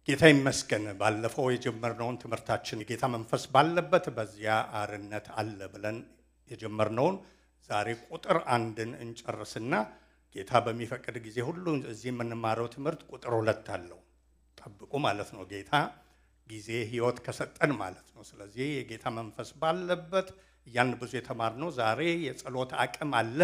ጌታ ይመስገን ባለፈው የጀመርነውን ትምህርታችን ጌታ መንፈስ ባለበት በዚያ አርነት አለ ብለን የጀመርነውን ዛሬ ቁጥር 1ን እንጨርስና ጌታ በሚፈቅድ ጊዜ ሁሉ እዚህ የምንማረው ትምህርት ቁጥር 2 አለው ጠብቁ ማለት ነው። ጌታ ጊዜ ህይወት ከሰጠን ማለት ነው። ስለዚህ የጌታ መንፈስ ባለበት ያን ብዙ የተማርነው ዛሬ የጸሎት አቅም አለ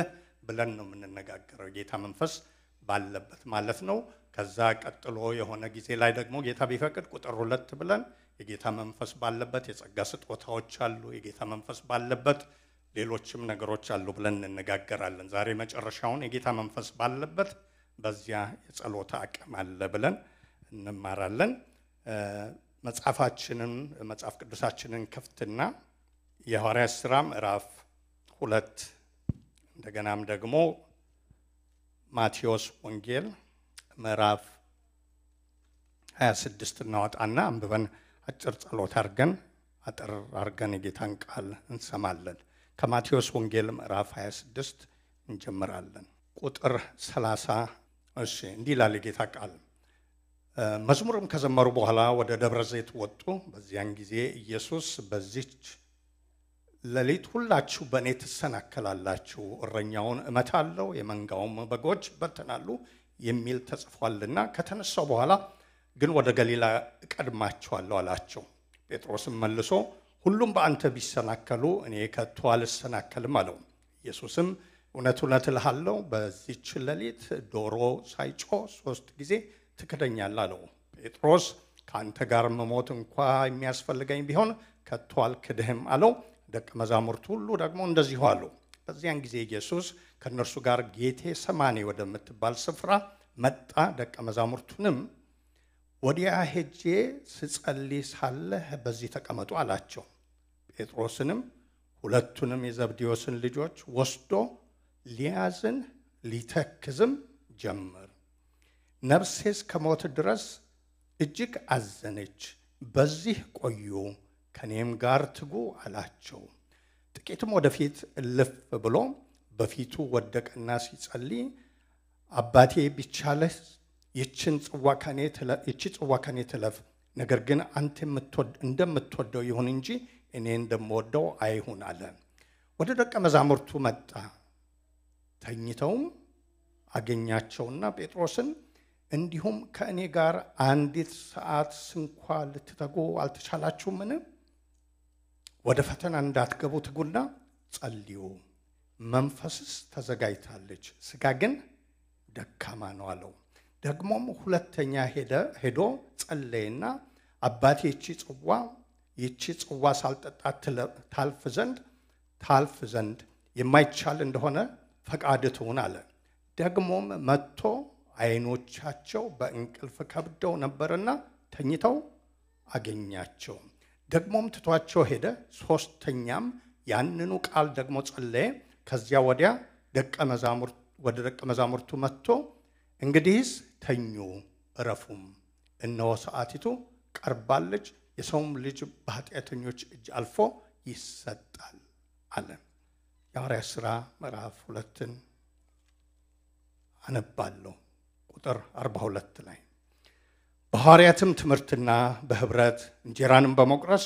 ብለን ነው የምንነጋገረው። ጌታ መንፈስ ባለበት ማለት ነው። ከዛ ቀጥሎ የሆነ ጊዜ ላይ ደግሞ ጌታ ቢፈቅድ ቁጥር 2 ብለን የጌታ መንፈስ ባለበት የጸጋ ስጦታዎች አሉ፣ የጌታ መንፈስ ባለበት ሌሎችም ነገሮች አሉ ብለን እንነጋገራለን። ዛሬ መጨረሻውን የጌታ መንፈስ ባለበት በዚያ የጸሎት አቅም አለ ብለን እንማራለን። መጽሐፍ ቅዱሳችንን ከፍትና የሐዋርያት ሥራ ምዕራፍ 2 እንደገናም ደግሞ ማቴዎስ ወንጌል ምዕራፍ 26 እናወጣና አንብበን አጭር ጸሎት አድርገን የጌታን ቃል እንሰማለን። ከማቴዎስ ወንጌል ምዕራፍ 26 እንጀምራለን። ቁጥር 30 እሺ እንዲህ ይላል የጌታ ቃል። መዝሙርም ከዘመሩ በኋላ ወደ ደብረ ዘይት ወጡ። በዚያን ጊዜ ኢየሱስ በዚች ሌሊት ሁላችሁ በእኔ ትሰናከላላችሁ፣ እረኛውን እመታለሁ፣ የመንጋውም በጎች ይበተናሉ የሚል ተጽፏልና ከተነሳው በኋላ ግን ወደ ገሊላ እቀድማችኋለሁ አላቸው። ጴጥሮስም መልሶ ሁሉም በአንተ ቢሰናከሉ እኔ ከቶ አልሰናከልም አለው። ኢየሱስም እውነት እውነት እልሃለሁ በዚች ሌሊት ዶሮ ሳይጮህ 3 ጊዜ ትክደኛለህ አለው። ጴጥሮስ ከአንተ ጋር መሞት እንኳ የሚያስፈልገኝ ቢሆን ከቶ አልክድህም አለው። ደቀ መዛሙርቱ ሁሉ ደግሞ እንደዚሁ አሉ። በዚያን ጊዜ ኢየሱስ ከእነርሱ ጋር ጌቴ ሰማኔ ወደምትባል ስፍራ መጣ። ደቀ መዛሙርቱንም ወዲያ ሄጄ ስጸልይ ሳለ በዚህ ተቀመጡ አላቸው። ጴጥሮስንም ሁለቱንም የዘብዴዎስን ልጆች ወስዶ ሊያዝን ሊተክዝም ጀመር። ነፍሴስ ከሞት ድረስ እጅግ አዘነች፣ በዚህ ቆዩ፣ ከኔም ጋር ትጉ አላቸው። ጥቂትም ወደፊት እልፍ ብሎ በፊቱ ወደቀና ሲጸልይ አባቴ ቢቻለህ ይህች ጽዋ ከኔ ትለፍ፣ ነገር ግን አንተ እንደምትወደው ይሁን እንጂ እኔ እንደምወደው አይሁን አለ። ወደ ደቀ መዛሙርቱ መጣ። ተኝተውም አገኛቸውና ጴጥሮስን እንዲሁም ከእኔ ጋር አንዲት ሰዓት እንኳ ልትተጉ አልተቻላችሁምን? ወደ ፈተና እንዳትገቡ ትጉና ጸልዩ። መንፈስስ ተዘጋጅታለች፣ ሥጋ ግን ደካማ ነው አለው። ደግሞም ሁለተኛ ሄዶ ጸለየና አባቴ ይህች ጽዋ ሳልጠጣት ታልፍ ዘንድ የማይቻል እንደሆነ ፈቃድ ትሁን አለ። ደግሞም መጥቶ ዓይኖቻቸው በእንቅልፍ ከብደው ነበርና ተኝተው አገኛቸው። ደግሞም ትቷቸው ሄደ። 3ኛም ያንኑ ቃል ደግሞ ጸለየ። ከዚያ ወዲያ ወደ ደቀ መዛሙርቱ መጥቶ እንግዲህስ ተኙ እረፉም፣ እነሆ ሰዓቲቱ ቀርባለች፣ የሰውም ልጅ በኃጢአተኞች እጅ አልፎ ይሰጣል አለ። የሐዋርያት ሥራ ምዕራፍ 2ን አነባለሁ። ቁጥር 42 ላይ በሐዋርያትም ትምህርትና በህብረት እንጀራንም በመቁረስ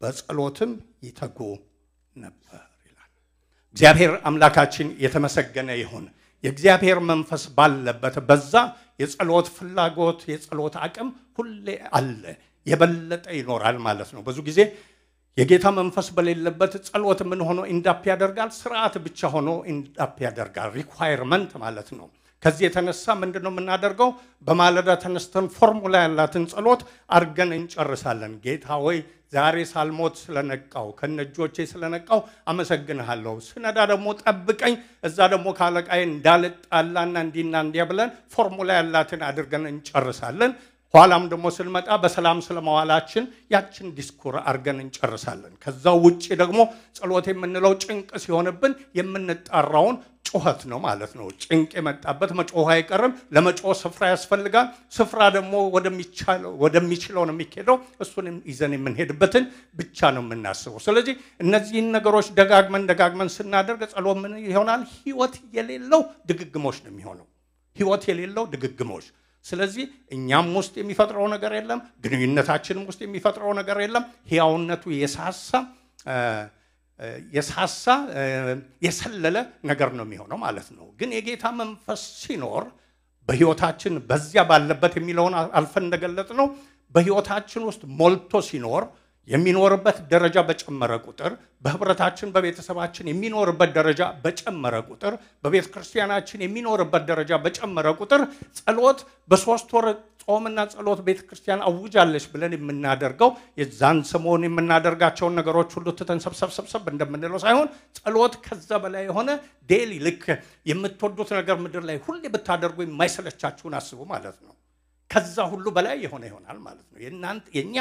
በጸሎትም ይተጉ ነበር ይላል። እግዚአብሔር አምላካችን የተመሰገነ ይሁን። የእግዚአብሔር መንፈስ ባለበት በዛ የጸሎት ፍላጎት የጸሎት አቅም ሁሌ አለ፣ የበለጠ ይኖራል ማለት ነው። ብዙ ጊዜ የጌታ መንፈስ በሌለበት ጸሎት ምን ሆኖ ኢንዳፕ ያደርጋል? ስርዓት ብቻ ሆኖ ኢንዳፕ ያደርጋል። ሪኳየርመንት ማለት ነው። ከዚህ የተነሳ ምንድነው የምናደርገው? በማለዳ ተነስተን ፎርሙላ ያላትን ጸሎት አድርገን እንጨርሳለን። ጌታ ሆይ ዛሬ ሳልሞት ስለነቃው ከነጆቼ ስለነቃው አመሰግንሃለሁ፣ ስነዳ ደግሞ ጠብቀኝ፣ እዛ ደግሞ ካለቃዬ እንዳልጣላና እንዲና እንዲያ ብለን ፎርሙላ ያላትን አድርገን እንጨርሳለን። ኋላም ደግሞ ስንመጣ በሰላም ስለመዋላችን ያችን ዲስኩር አድርገን እንጨርሳለን። ከዛ ውጪ ደግሞ ጸሎት የምንለው ጭንቅ ሲሆንብን የምንጣራውን ጩኸት ነው ማለት ነው። ጭንቅ የመጣበት መጮህ አይቀርም። ለመጮህ ስፍራ ያስፈልጋል። ስፍራ ደግሞ ወደሚችለው ነው የሚሄደው። እሱንም ይዘን የምንሄድበትን ብቻ ነው የምናስበው። ስለዚህ እነዚህን ነገሮች ደጋግመን ስናደርግ ጸሎት ምን ይሆናል? ህይወት የሌለው ድግግሞሽ ነው የሚሆነው። ህይወት የሌለው ድግግሞሽ ስለዚህ እኛም ውስጥ የሚፈጥረው ነገር የለም፣ ግንኙነታችንም ውስጥ የሚፈጥረው ነገር የለም። ሕያውነቱ የሰለለ ነገር ነው የሚሆነው ማለት ነው። ግን የጌታ መንፈስ ሲኖር በሕይወታችን በዚያ ባለበት የሚለውን አልፈን እንደገለጥ ነው በሕይወታችን ውስጥ ሞልቶ ሲኖር የሚኖርበት ደረጃ በጨመረ ቁጥር በህብረታችን በቤተሰባችን የሚኖርበት ደረጃ በጨመረ ቁጥር በቤተ ክርስቲያናችን የሚኖርበት ደረጃ በጨመረ ቁጥር ጸሎት በ3 ወር ጾምና ጸሎት ቤተ ክርስቲያን አውጃለች ብለን የምናደርገው የዛን ሰሞን የምናደርጋቸውን ነገሮች ሁሉ ትተን ሰብሰብ እንደምንለው ሳይሆን ጸሎት ከዛ በላይ የሆነ ዴሊ ልክ የምትወዱት ነገር ምድር ላይ ሁሌ ብታደርጉ የማይሰለቻችሁን አስቡ ማለት ነው። ከዛ ሁሉ በላይ ይሆናል ማለት ነው። የኛ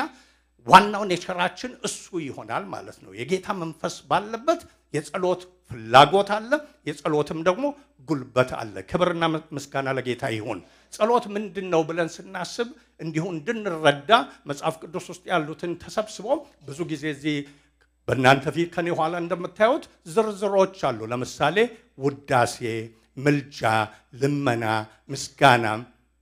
ዋናው ኔቸራችን እሱ ይሆናል ማለት ነው። የጌታ መንፈስ ባለበት የጸሎት ፍላጎት አለ፣ የጸሎትም ደግሞ ጉልበት አለ። ክብርና ምስጋና ለጌታ ይሁን። ጸሎት ምንድነው ብለን ስናስብ እንዲሁ እንድንረዳ መጽሐፍ ቅዱስ ውስጥ ያሉትን ተሰብስቦ ብዙ ጊዜ እዚህ በእናንተ ፊት ከኔ ኋላ እንደምታዩት ዝርዝሮች አሉ። ለምሳሌ ውዳሴ፣ ምልጃ፣ ልመና፣ ምስጋና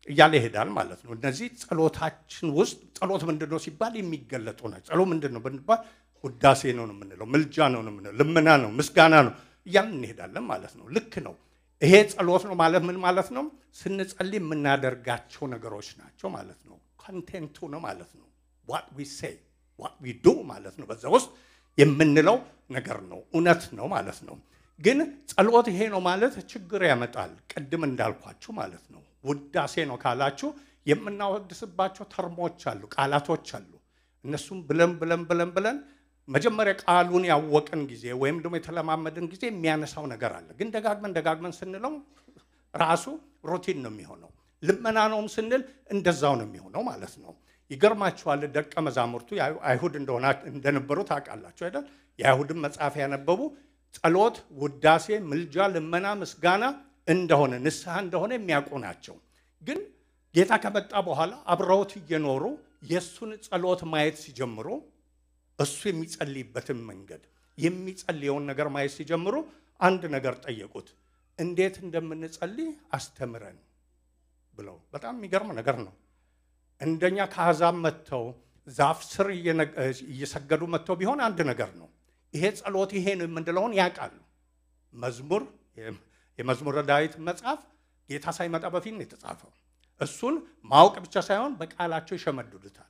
እያለ ይሄዳል ማለት ነው። እነዚህ ጸሎታችን ውስጥ ጸሎት ምንድነው ሲባል የሚገለጡ ነው። ጸሎት ምንድነው ብንባል ውዳሴ ነው የምንለው፣ ምልጃ ነው የምንለው፣ ልመና ነው፣ ምስጋና ነው እያልን እንሄዳለን ማለት ነው። ልክ ነው። ይሄ ጸሎት ነው ማለት ምን ማለት ነው? ስንጸልይ የምናደርጋቸው ነገሮች ናቸው ማለት ነው። ኮንቴንቱ ነው ማለት ነው። what we say what we do ማለት ነው። በዛ ውስጥ የምንለው ነገር ነው፣ እውነት ነው ማለት ነው። ግን ጸሎት ይሄ ነው ማለት ችግር ያመጣል። ቅድም እንዳልኳችሁ ማለት ነው። ውዳሴ ነው ካላችሁ የምናወድስባቸው ተርሞች አሉ፣ ቃላቶች አሉ። እነሱም ብለን መጀመሪያ ቃሉን ያወቅን ጊዜ ወይም ደግሞ የተለማመድን ጊዜ የሚያነሳው ነገር አለ። ግን ደጋግመን ስንለው ራሱ ሩቲን ነው የሚሆነው። ልመና ነውም ስንል እንደዛው ነው የሚሆነው ማለት ነው። ይገርማችኋል፣ ደቀ መዛሙርቱ አይሁድ እንደነበሩ ታውቃላችሁ አይደል? የአይሁድን መጽሐፍ ያነበቡ ጸሎት፣ ውዳሴ፣ ምልጃ፣ ልመና፣ ምስጋና እንደሆነ ንስሐ እንደሆነ የሚያውቁ ናቸው። ግን ጌታ ከመጣ በኋላ አብረውት እየኖሩ የሱን ጸሎት ማየት ሲጀምሩ እሱ የሚጸልይበትን መንገድ የሚጸልየውን ነገር ማየት ሲጀምሩ አንድ ነገር ጠየቁት። እንዴት እንደምንጸልይ አስተምረን ብለው። በጣም የሚገርም ነገር ነው። እንደኛ ከአሕዛብ መጥተው ዛፍ ስር እየሰገዱ መጥተው ቢሆን አንድ ነገር ነው። ይሄ ጸሎት ይሄ ነው የምንለውን ያውቃሉ። የመዝሙረ ዳዊት መጽሐፍ ጌታ ሳይመጣ በፊት ነው የተጻፈው። እሱን ማወቅ ብቻ ሳይሆን በቃላቸው ይሸመድዱታል።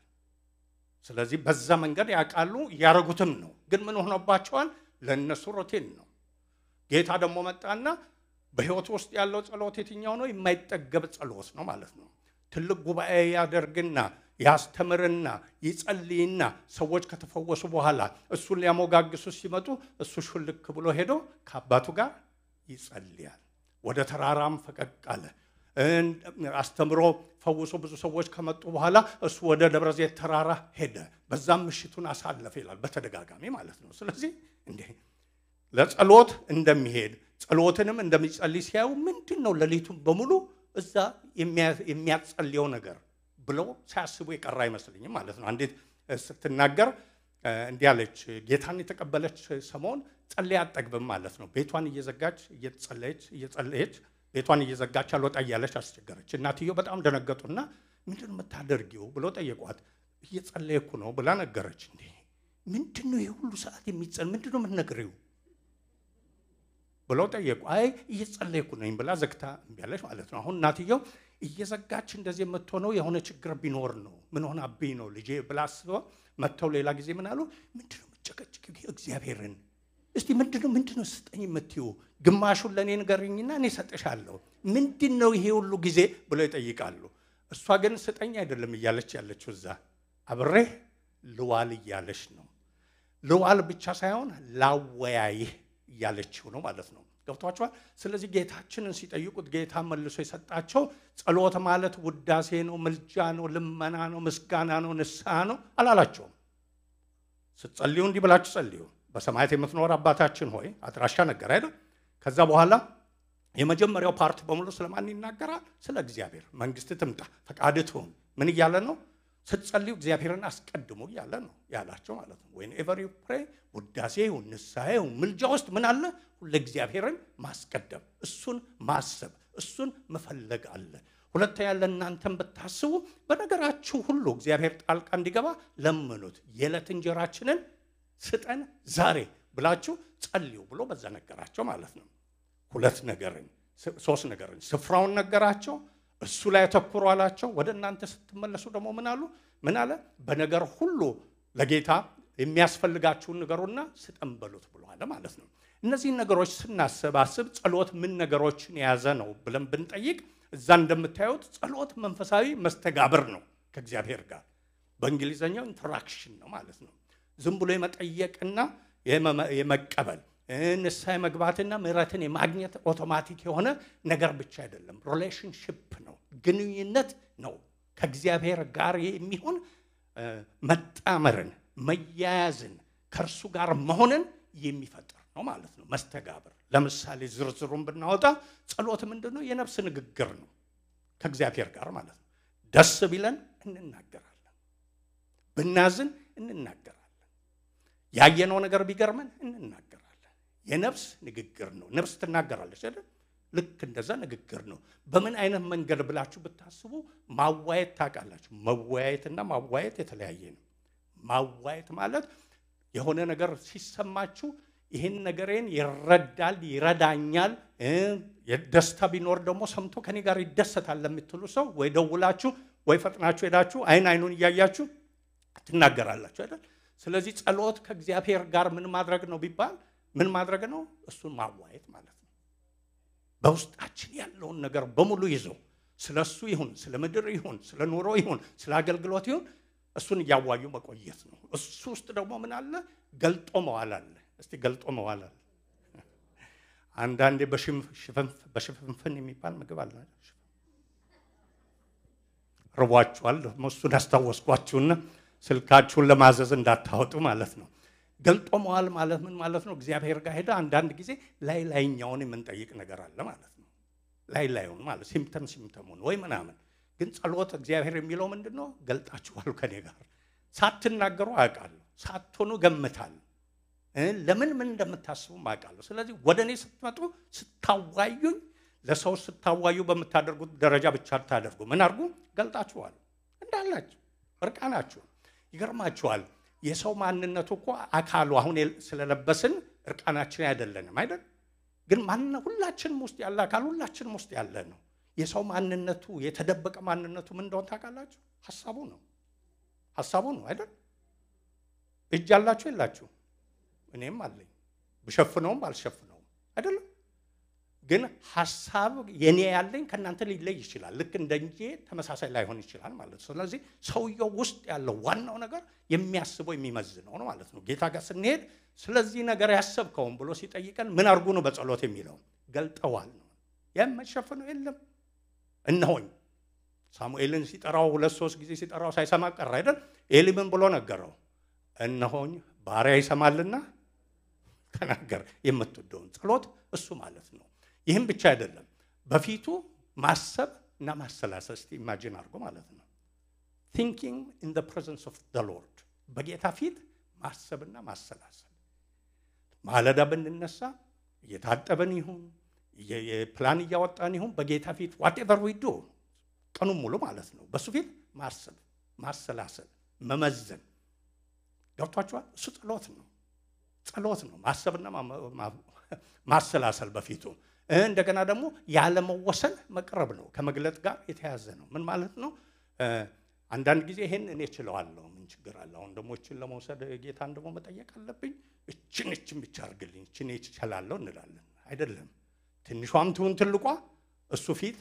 ስለዚህ በዛ መንገድ ያውቃሉ፣ እያረጉትም ነው። ግን ምን ሆኖባቸዋል? ለእነሱ ሩቲን ነው። ጌታ ደግሞ መጣና በሕይወት ውስጥ ያለው ጸሎት የትኛው ነው? የማይጠገብ ጸሎት ነው ማለት ነው። ትልቅ ጉባኤ ያደርግና ያስተምርና ይጸልይና ሰዎች ከተፈወሱ በኋላ እሱን ሊያሞጋግሱ ሲመጡ እሱ ሹልክ ብሎ ሄዶ ከአባቱ ጋር ይጸልያል። ወደ ተራራም ፈቀቅ አለ። አስተምሮ ፈውሶ ብዙ ሰዎች ከመጡ በኋላ እሱ ወደ ደብረ ዘይት ተራራ ሄደ። በዛም ምሽቱን አሳለፈ ይላል በተደጋጋሚ ማለት ነው። ስለዚህ እንዴ ለጸሎት እንደሚሄድ ጸሎትንም እንደሚጸልይ ሲያዩ ምንድነው ሌሊቱን በሙሉ እዛ የሚያጸልየው ነገር ብለው ሳያስቡ የቀረ አይመስልኝም ማለት ነው። አንዴት ስትናገር እንዲህ አለች። ጌታን የተቀበለች ሰሞን ጸልያ አጠግብም ማለት ነው። ቤቷን እየዘጋች እየጸለየች ቤቷን እየዘጋች አልወጣ እያለች አስቸገረች። እናትየው በጣም ደነገጡና ምንድነው የምታደርጊው ብለው ጠየቋት። እየጸለይኩ ነው ብላ ነገረች። እንዴ ምንድነው ይሄ ሁሉ ሰዓት የሚጸል ምንድነው የምትነግሪው ብለው ጠየቁ። አይ እየጸለይኩ ነኝ ብላ ዘግታ እምቢ አለች ማለት ነው። አሁን እናትየው እየዘጋች እንደዚህ የምትሆነው የሆነ ችግር ቢኖር ነው። ምን ሆናብኝ ነው ልጄ ብላ አስበው መተው ሌላ ጊዜ ምን አሉ? ምንድነው የምትጨቀጭቂው እግዚአብሔርን? እስቲ ምንድነው ስጠኝ የምትይው? ግማሹን ለኔ ንገሪኝና እኔ ሰጥሻለሁ። ምንድነው ይሄ ሁሉ ጊዜ ብለው ይጠይቃሉ። እሷ ግን ስጠኝ አይደለም እያለች ያለችው እዛ አብሬህ ልዋል እያለች ነው። ልዋል ብቻ ሳይሆን ላወያይህ እያለችው ነው ማለት ነው። ገብቷችኋል? ስለዚህ ጌታችንን ሲጠይቁት ጌታ መልሶ የሰጣቸው ጸሎት ማለት ውዳሴ ነው፣ ምልጃ ነው፣ ልመና ነው፣ ምስጋና ነው፣ ንስሐ ነው አላላቸውም። ስትጸልዩ እንዲህ ብላችሁ ጸልዩ። በሰማያት የምትኖር አባታችን ሆይ አድራሻ ነገር አይደል? ከዛ በኋላ የመጀመሪያው ፓርት በሙሉ ስለማን ይናገራል? ስለ እግዚአብሔር መንግስት ትምጣ፣ ፈቃድ ትሁን። ምን እያለ ነው? ስትጸልዩ እግዚአብሔርን አስቀድሙ እያለ ነው ያላቸው ማለት ነው። whenever you pray ውዳሴ ይሁን ንስሐ ይሁን ምልጃ ውስጥ ምን አለ? ሁሉ እግዚአብሔርን ማስቀደም፣ እሱን ማሰብ፣ እሱን መፈለግ አለ። ሁለተኛ ለእናንተም ብታስቡ በነገራችሁ ሁሉ እግዚአብሔር ጣልቃ እንዲገባ ለምኑት፣ የዕለት እንጀራችንን ስጠን ዛሬ ብላችሁ ጸልዩ ብሎ በዛ ነገራቸው ማለት ነው። ሶስት ነገርን ስፍራውን ነገራቸው፣ እሱ ላይ ተኩሩ አላቸው። ወደ እናንተ ስትመለሱ ደግሞ ምን አለ? በነገር ሁሉ ለጌታ የሚያስፈልጋችሁን ንገሩና ስጠን በሉት ብሏል ማለት ነው። እነዚህን ነገሮች ስናሰባስብ ጸሎት ምን ነገሮችን የያዘ ነው ብለን ብንጠይቅ እዛ እንደምታዩት ጸሎት መንፈሳዊ መስተጋብር ነው ከእግዚአብሔር ጋር። በእንግሊዘኛው ኢንተራክሽን ነው ማለት ነው። ዝም ብሎ የመጠየቅና የመቀበል ንስሐ የመግባትና ምሕረትን የማግኘት ኦቶማቲክ የሆነ ነገር ብቻ አይደለም። ሪሌሽንሺፕ ነው፣ ግንኙነት ነው። ከእግዚአብሔር ጋር የሚሆን መጣመርን፣ መያያዝን፣ ከእርሱ ጋር መሆንን የሚፈጥር ነው ማለት ነው መስተጋብር። ለምሳሌ ዝርዝሩን ብናወጣ ጸሎት ምንድነው? የነፍስ ንግግር ነው ከእግዚአብሔር ጋር ማለት ነው። ደስ ቢለን እንናገራለን፣ ብናዝን እንናገራለን፣ ያየነው ነገር ቢገርመን እንናገራለን። የነፍስ ንግግር ነው። ነፍስ ትናገራለች አይደል? ልክ እንደዛ ንግግር ነው። በምን አይነት መንገድ ብላችሁ ብታስቡ ማዋየት ታውቃላችሁ። መወያየትና ማዋየት የተለያየ ነው። ማዋየት ማለት የሆነ ነገር ሲሰማችሁ ይህን ነገሬን ይረዳል፣ ይረዳኛል፣ የደስታ ቢኖር ደግሞ ሰምቶ ከኔ ጋር ይደሰታል ለምትሉ ሰው ወይ ደውላችሁ ወይ ፈጥናችሁ ሄዳችሁ አይኑን እያያችሁ ትናገራላችሁ አይደል? ስለዚህ ጸሎት ከእግዚአብሔር ጋር ምን ማድረግ ነው ቢባል ምን ማድረግ ነው? እሱን ማዋየት ማለት ነው። በውስጣችን ያለውን ነገር በሙሉ ይዞ ስለሱ ይሁን፣ ስለ ምድር ይሁን፣ ስለ ኑሮ ይሁን፣ ስለ አገልግሎት ይሁን እሱን እያዋዩ መቆየት ነው። እሱ ውስጥ ደግሞ ምን አለ? ገልጦ መዋል አለ። እስቲ ገልጦ መዋል አለ። አንዳንዴ በሽፍንፍን የሚባል ምግብ አለ። ርቧችኋል፣ እሱን አስታወስኳችሁና ስልካችሁን ለማዘዝ እንዳታወጡ ማለት ነው። ገልጦ መዋል ማለት ምን ማለት ነው? እግዚአብሔር ጋር ሄደ አንዳንድ ጊዜ ላይኛውን የምንጠይቅ ነገር አለ ማለት ነው። ላይኛውን ማለት ሲምተሙን ወይ ምናምን። ግን ጸሎት እግዚአብሔር የሚለው ምንድነው? ገልጣችኋል ከኔ ጋር ሳትናገሩ አውቃለሁ፣ ሳትሆኑ ገምታለሁ፣ ለምን እንደምታስቡ አውቃለሁ። ስለዚህ ወደ እኔ ስትመጡ ስታዋዩኝ፣ ለሰው ስታዋዩ በምታደርጉት ደረጃ ብቻ ታደርጉ። ምን አድርጉ? ገልጣችኋል እንዳላችሁ እርቃናችሁ። ይገርማችኋል፣ የሰው ማንነቱ እኮ አካሉ አሁን ስለለበስን እርቃናችን አይደለንም አይደል? ግን ሁላችንም ውስጥ ያለ አካል ሁላችንም ውስጥ ያለ ነው። የሰው ማንነቱ የተደበቀ ማንነቱ ምን እንደሆነ ታውቃላችሁ? ሐሳቡ ነው አይደል? እጅ አላችሁ የላችሁ? እኔም አለኝ፣ ብሸፍነውም ባልሸፍነውም አይደለም። ግን ሐሳብ የኔ ያለኝ ከእናንተ ሊለይ ይችላል። ልክ እንደንጂ ተመሳሳይ ላይሆን ይችላል ማለት ነው። ስለዚህ ሰውየው ውስጥ ያለው ዋናው ነገር የሚያስበው የሚመዝነው ነው ማለት ነው። ጌታ ጋር ስንሄድ ስለዚህ ነገር ያሰብከውን ብሎ ሲጠይቀን ምን አድርጉ ነው በጸሎት የሚለው? ገልጠዋል ነው። የማይሸፍነው የለም። እነሆኝ ሳሙኤልን ሲጠራው 2-3 ጊዜ ሲጠራው ሳይሰማ ቀረ አይደል? ኤሊ ምን ብሎ ነገረው? እነሆኝ ባሪያ ይሰማልና ተናገር። የምትወደውን ጸሎት እሱ ማለት ነው። ይህም ብቻ አይደለም፣ በፊቱ ማሰብ እና ማሰላሰል። እስቲ ኢማጂን አድርጎ ማለት ነው። thinking in the presence of the Lord፣ በጌታ ፊት ማሰብና ማሰላሰል። ማለዳ ብንነሳ እየታጠበን ይሁን የፕላን እያወጣን ይሁን በጌታ ፊት whatever we do ቀኑን ሙሉ ማለት ነው በሱ ፊት ማሰብ፣ ማሰላሰል፣ መመዘን። ገብቷችኋል? እሱ ጸሎት ነው። ማሰብና ማሰላሰል በፊቱ። እንደገና ደግሞ ያለ መወሰን መቅረብ ነው። ከመግለጥ ጋር የተያዘ ነው። ምን ማለት ነው? አንዳንድ ጊዜ ይሄን እኔ እችለዋለሁ፣ ምን ችግር አለ? አሁን ደግሞ እችን ለመውሰድ ጌታን ደግሞ መጠየቅ አለብኝ። እችን ብቻ አድርግልኝ፣ እችን እችላለሁ እንላለን አይደለም። ትንሿም ትሁን ትልቋ እሱ ፊት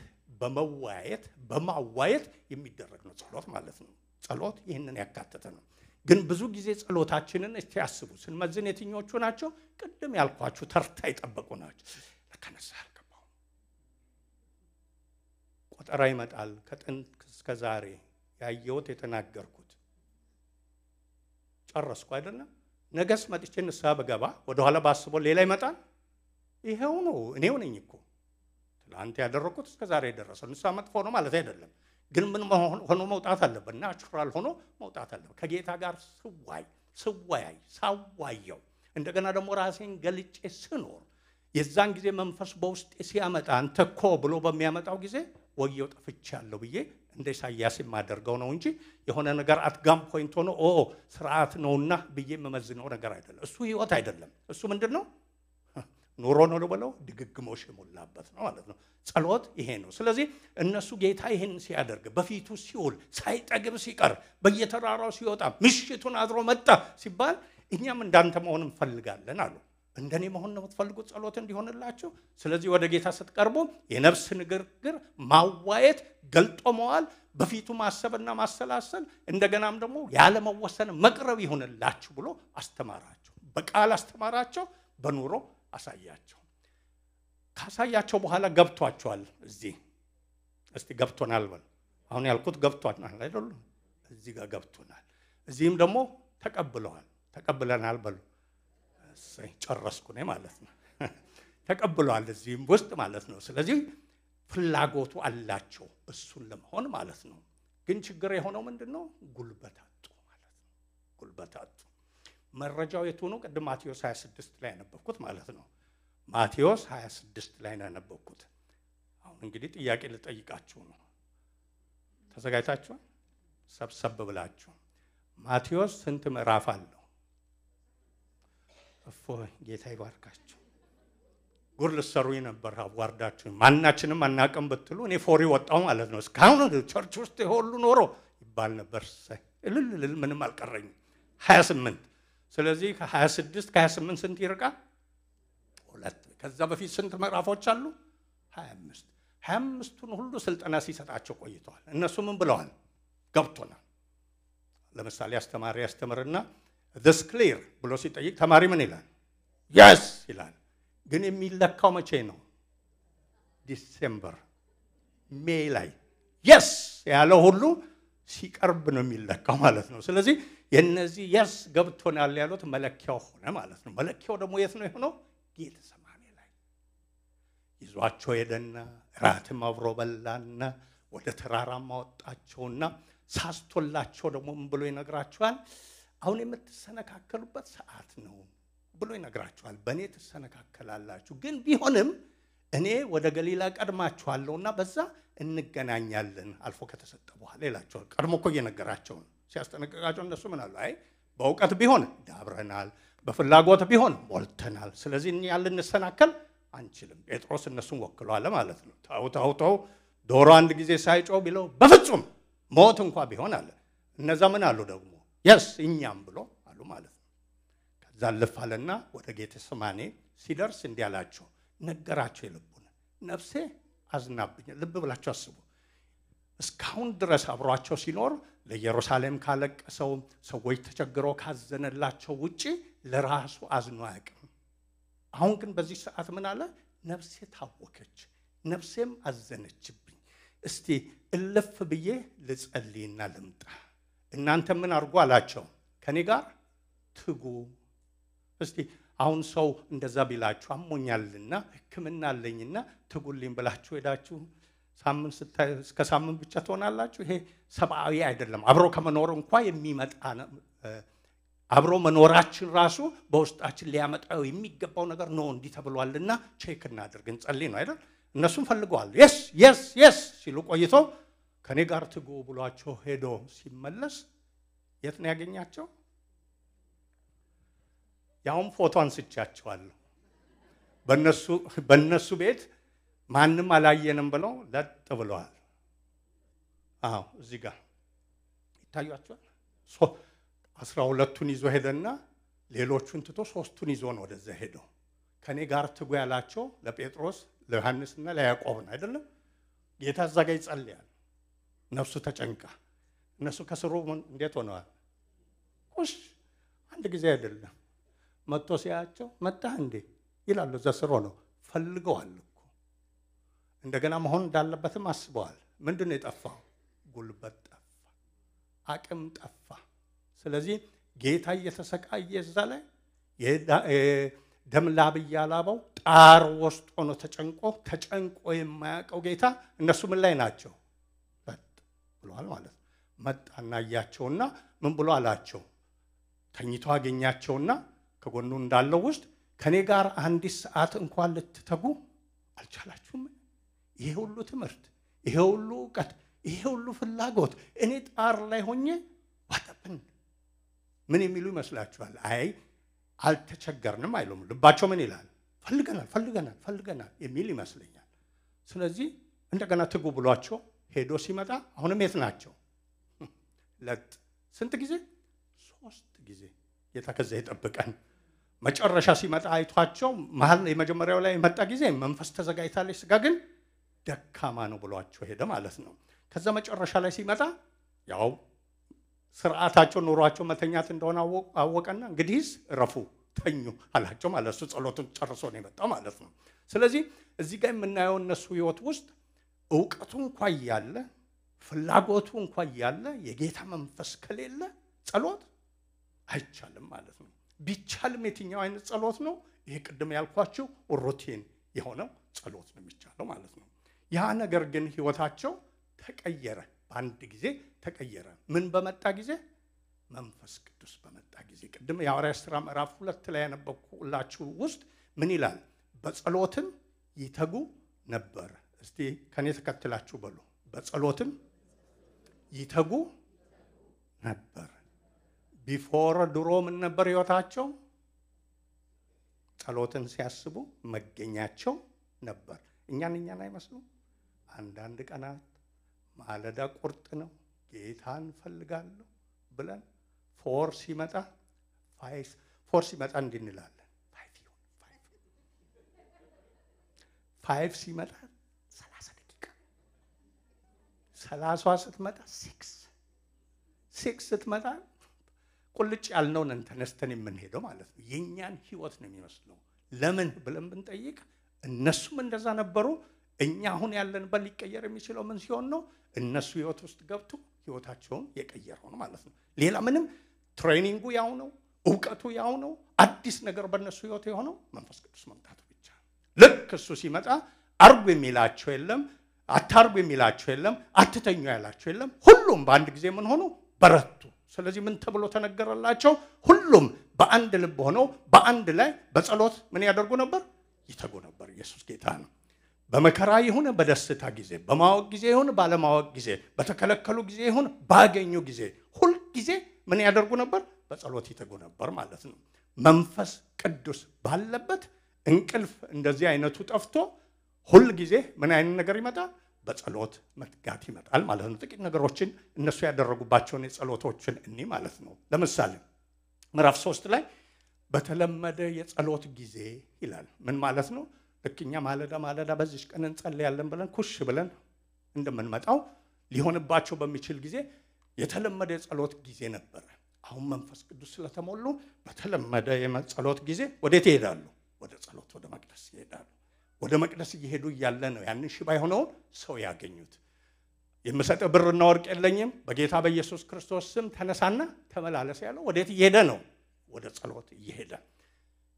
በማዋየት የሚደረግ ነው ጸሎት ማለት ነው። ጸሎት ይህንን ያካተተ ነው። ግን ብዙ ጊዜ ጸሎታችንን እስቲ ያስቡ፣ ስንመዝን የትኞቹ ናቸው? ቅድም ያልኳችሁ ተርታ የጠበቁ ናቸው። ለከነሳ አልገባው ቆጠራ ይመጣል። ከጥንት እስከ ዛሬ ያየሁት የተናገርኩት ጨረስኩ አይደለም። ነገስ መጥቼ ንስሐ በገባ ወደኋላ ባስበው ሌላ ይመጣል። ይሄው ነው፣ እኔው ነኝ እኮ ትላንት ያደረኩት እስከ ዛሬ የደረሰው። ንስሐ መጥፎ ነው ማለት አይደለም። ግን ምን ሆኖ መውጣት አለበት? ናቹራል ሆኖ መውጣት አለበት። ከጌታ ጋር ሳዋየው እንደገና ደግሞ ራሴን ገልጬ ስኖር የዛን ጊዜ መንፈስ በውስጤ ሲያመጣ አንተ እኮ ብሎ በሚያመጣው ጊዜ ወየው ጠፍቻለሁ ብዬ እንደ ኢሳይያስ የማደርገው ነው እንጂ የሆነ ነገር አትጋም ፖይንት ሆኖ ስርዓት ነውና ብዬ የምመዝነው ነገር አይደለም። እሱ ህይወት አይደለም። እሱ ምንድነው? ኑሮ ነው ብለው ድግግሞሽ የሞላበት ነው ማለት ነው። ጸሎት ይሄ ነው። ስለዚህ እነሱ ጌታ ይሄን ሲያደርግ በፊቱ ሲውል ሳይጠግብ ሲቀር በየተራራው ሲወጣ ምሽቱን አድሮ መጣ ሲባል እኛም እንዳንተ መሆን እንፈልጋለን አሉ። እንደኔ መሆን ነው የምትፈልጉት ጸሎት እንዲሆንላችሁ? ስለዚህ ወደ ጌታ ስትቀርቡ የነፍስ ንግግር ማዋየት፣ ገልጦ መዋል፣ በፊቱ ማሰብና ማሰላሰል፣ እንደገናም ደግሞ ያለ መወሰን መቅረብ ይሆንላችሁ ብሎ አስተማራቸው። በቃል አስተማራቸው፣ በኑሮ አሳያቸው። ካሳያቸው በኋላ ገብቷቸዋል። እስቲ ገብቶናል በል። አሁን ያልኩት ገብቷናል አይደል? እዚህ ጋር ገብቶናል። እዚህም ደግሞ ተቀብለናል በሉ። ጨረስኩ ነኝ ማለት ነው። ተቀብለዋል እዚህም ውስጥ ማለት ነው። ስለዚህ ፍላጎቱ አላቸው እሱን ለመሆን ማለት ነው። ግን ችግር የሆነው ምንድነው? ጉልበት አጡ ማለት ነው። ጉልበት አጡ። መረጃው የቱ ነው? ቅድም ማቴዎስ 26 ላይ ያነበብኩት ማለት ነው። ማቴዎስ 26 ላይ ነው ያነበብኩት። አሁን እንግዲህ ጥያቄ ልጠይቃችሁ ነው። ተዘጋጅታችኋል? ሰብሰብ ብላችሁ። ማቴዎስ ስንት ምዕራፍ አለው? እፎይ ጌታ ይባርካችሁ። ጉር ልትሰሩኝ ነበር አዋርዳችሁ። ማናችንም አናውቅም ብትሉ እኔ ፎሪ ወጣው ማለት ነው። እስካሁን ቸርች ውስጥ ሁሉ ኖሮ ይባል ነበር። እልል ምንም አልቀረኝም። 28 ስለዚህ ከ26 ከ28 ስንት ይርቃል? 2። ከዛ በፊት ስንት ምዕራፎች አሉ? 25። 25ቱን ሁሉ ስልጠና ሲሰጣቸው ቆይተዋል። እነሱ ምን ብለዋል? ገብቶናል። ለምሳሌ አስተማሪ ያስተምርና this clear ብሎ ሲጠይቅ ተማሪ ምን ይላል? yes ይላል። ግን የሚለካው መቼ ነው? ዲሴምበር ሜይ ላይ yes ያለው ሁሉ ሲቀርብ ነው የሚለካው ማለት ነው። ስለዚህ የነዚህ yes ገብቶናል ያሉት መለኪያው ሆነ ማለት ነው። መለኪያው ደግሞ የት ነው የሆነው? ጌተሰማኒ ላይ ይዟቸው ሄደና ራትም አብሮ በላና ወደ ተራራማ ወጣቸውና ሳስቶላቸው ደግሞ ምን ብሎ ይነግራቸዋል? አሁን የምትሰነካከሉበት ሰዓት ነው ብሎ ይነግራቸዋል። በእኔ ትሰነካከላላችሁ፣ ግን ቢሆንም እኔ ወደ ገሊላ ቀድማችኋለሁና በዛ እንገናኛለን አልፎ ከተሰጠ በኋላ ይላቸዋል። ቀድሞ እኮ እየነገራቸው ነው። ሲያስጠነቅቃቸው እነሱ ምን አሉ? አይ በእውቀት ቢሆን ዳብረናል፣ በፍላጎት ቢሆን ሞልተናል። ስለዚህ እኛ ልንሰናከል አንችልም። ጴጥሮስ እነሱን ወክሏል ማለት ነው። ታውታው ዶሮ አንድ ጊዜ ሳይጮህ ቢለው በፍጹም ሞት እንኳን ቢሆን አለ። እነዛ ምን አሉ ደግሞ? yes እኛም ብሎ አሉ ማለት ነው። ከዛ ለፋለና ወደ ጌቴሰማኒ ሲደርስ እንዲያላቸው ነገራቸው። የልቡን ነፍሴ አዝናብኝ። ልብ ብላችሁ አስቡ። እስካሁን ድረስ አብሯቸው ሲኖር ለኢየሩሳሌም ካለቀሰው ሰዎች ተቸግረው ካዘነላቸው ውጪ ለራሱ አዝኖ አያውቅም። አሁን ግን በዚህ ሰዓት ምን አለ? ነፍሴ ታወከች፣ ነፍሴም አዘነችብኝ። እስቲ እልፍ ብዬ ልጸልይና ልምጣ። እናንተ ምን አድርጉ አላቸው? ከኔ ጋር ትጉ። እስቲ አሁን ሰው እንደዛ ቢላችሁ አሞኛልና ሕክምና አለኝና ትጉልኝ ብላችሁ ሄዳችሁ ሳምንት እስከ ሳምንት ብቻ ትሆናላችሁ? ይሄ ሰብአዊ አይደለም። አብሮ ከመኖር እንኳን የሚመጣ አብሮ መኖራችን ራሱ በውስጣችን ሊያመጣው የሚገባው ነገር ነው። እንዲህ ተብሏልና ቼክ እናድርግ እንጸልይ ነው አይደል? እነሱም ፈልገዋል። yes ሲሉ ቆይተው ከኔ ጋር ትጉ ብሏቸው ሄዶ ሲመለስ የት ነው ያገኛቸው? ያውም ፎቶ አንስቻቸዋለሁ። በነሱ ቤት ማንም አላየንም ብለው ለጥ ብለዋል። አዎ እዚህ ጋር ይታያቸዋል። 12ቱን ይዞ ሄደና ሌሎቹን ትቶ 3ቱን ይዞ ነው ወደዛ ሄደው። ከኔ ጋር ትጉ ያላቸው ለጴጥሮስ ለዮሐንስና ለያዕቆብ ነው አይደለም? ጌታ እዛ ጋር ይጸልያል። ነፍሱ ተጨንቃ እነሱ ከስሩ እንዴት ሆነዋል? ቁሽ አንድ ጊዜ አይደለም መጥቶ ሲያቸው መጣህ እንዴ ይላሉ። እዛ ስሩ ነው ፈልገዋል እኮ እንደገና መሆን እንዳለበትም አስበዋል። ምንድነው የጠፋው? ጉልበት ጠፋ፣ አቅም ጠፋ። ስለዚህ ጌታ እየተሰቃየ እዛ ላይ ደም ላብ እያላበው ጣር ውስጥ ሆኖ ተጨንቆ የማያውቀው ጌታ እነሱ ምን ላይ ናቸው? ብሏል ማለት ነው። መጣና እያቸውና ምን ብሎ አላቸው? ተኝቶ አገኛቸውና ከጎኑ እንዳለው ውስጥ ከኔ ጋር አንዲት ሰዓት እንኳን ልትተጉ አልቻላችሁም? ይሄ ሁሉ ትምህርት፣ ይሄ ሁሉ እውቀት፣ ይሄ ሁሉ ፍላጎት እኔ ጣር ላይ ሆኜ ዋጠብን ምን የሚሉ ይመስላችኋል? አይ አልተቸገርንም አይሉም። ልባቸው ምን ይላል? ፈልገናል የሚል ይመስለኛል። ስለዚህ እንደገና ትጉ ብሏቸው ሄዶ ሲመጣ አሁንም የት ናቸው? ለጥ ስንት ጊዜ? 3 ጊዜ። ጌታ ከዛ ይጠብቀን። መጨረሻ ሲመጣ አይቷቸው መሃል የመጀመሪያው ላይ መጣ ጊዜ መንፈስ ተዘጋጅታለች፣ ስጋ ግን ደካማ ነው ብሏቸው ሄደ ማለት ነው። ከዛ መጨረሻ ላይ ሲመጣ ያው ስርዓታቸው ኑሯቸው መተኛት እንደሆነ አወቀና እንግዲህስ ረፉ ተኙ አላቸው ማለት ነው። ጸሎቱን ጨርሶ ነው የመጣው ማለት ነው። ስለዚህ እዚህ ጋር የምናየው እነሱ ህይወት ውስጥ ዕውቀቱ እንኳን ያለ ፍላጎቱ እንኳን ያለ የጌታ መንፈስ ከሌለ ጸሎት አይቻልም ማለት ነው። ቢቻልም የትኛው አይነት ጸሎት ነው? ይሄ ቅድም ያልኳችሁ ሩቲን የሆነው ጸሎት ነው የሚቻለው ማለት ነው። ያ ነገር ግን ህይወታቸው ተቀየረ፣ በአንድ ጊዜ ተቀየረ። ምን በመጣ ጊዜ? መንፈስ ቅዱስ በመጣ ጊዜ። ቅድም የሐዋርያት ሥራ ምዕራፍ 2 ላይ ያነበብኩላችሁ ውስጥ ምን ይላል? በጸሎትም ይተጉ ነበር። እስቲ ከኔ ተከትላችሁ በሉ። በጸሎትም ይተጉ ነበር። ቢፎር ድሮ ምን ነበር ህይወታቸው? ጸሎትን ሲያስቡ መገኛቸው ነበር። እኛን አይመስሉም? አንዳንድ ቀናት ማለዳ ቁርጥ ነው ጌታን ፈልጋለሁ ብለን ፎር ሲመጣ እንዲህ እንላለን። 5 ሲመጣ 30 ደቂቃ 30 ስትመጣ 6 ስትመጣ ቁልጭ ያልነውን ተነስተን የምንሄደው ማለት ነው። የኛን ህይወት ነው የሚመስለው። ለምን ብለን ብንጠይቅ እነሱም እንደዛ ነበሩ። እኛ አሁን ያለንበት ሊቀየር የሚችለው ምን ሲሆን ነው? እነሱ ህይወት ውስጥ ገብቶ ህይወታቸውን የቀየረው ነው ማለት ነው። ሌላ ምንም ትሬኒንጉ ያው ነው፣ ዕውቀቱ ያው ነው። አዲስ ነገር በእነሱ ህይወት የሆነው መንፈስ ቅዱስ መምጣቱ ብቻ። ልክ እሱ ሲመጣ አርጉ የሚላቸው የለም፣ አታርጉ የሚላቸው የለም፣ አትተኙ ያላቸው የለም። ሁሉም በአንድ ጊዜ ምን ሆኑ? በረቱ። ስለዚህ ምን ተብሎ ተነገረላቸው? ሁሉም በአንድ ልብ ሆነው በአንድ ላይ በጸሎት ምን ያደርጉ ነበር? ይተጉ ነበር። ኢየሱስ ጌታ ነው። በመከራ ይሁን በደስታ ጊዜ፣ በማወቅ ጊዜ ይሁን ባለማወቅ ጊዜ፣ በተከለከሉ ጊዜ ይሁን ባገኙ ጊዜ፣ ሁል ጊዜ ምን ያደርጉ ነበር? በጸሎት ይተጉ ነበር ማለት ነው። መንፈስ ቅዱስ ባለበት እንቅልፍ እንደዚህ አይነቱ ጠፍቶ ሁል ጊዜ ምን አይነት ነገር ይመጣል? በጸሎት መትጋት ይመጣል ማለት ነው። ጥቂት ነገሮችን እነሱ ያደረጉባቸውን የጸሎቶችን እኒ ማለት ነው። ለምሳሌ ምዕራፍ 3 ላይ በተለመደ የጸሎት ጊዜ ይላል። ምን ማለት ነው? ልክኛ ማለዳ በዚህ ቀን እንጸልያለን ብለን ኩሽ ብለን እንደምንመጣው ሊሆንባቸው በሚችል ጊዜ የተለመደ የጸሎት ጊዜ ነበር። አሁን መንፈስ ቅዱስ ስለተሞሉ በተለመደ የጸሎት ጊዜ ወዴት ይሄዳሉ? ወደ ጸሎት፣ ወደ መቅደስ ይሄዳሉ። ወደ መቅደስ እየሄዱ እያለ ነው ያንን ሽባ የሆነውን ሰው ያገኙት። የምሰጠው ብርና ወርቅ የለኝም፣ በጌታ በኢየሱስ ክርስቶስ ስም ተነሳና ተመላለስ ያለው ወዴት እየሄደ ነው? ወደ ጸሎት እየሄደ።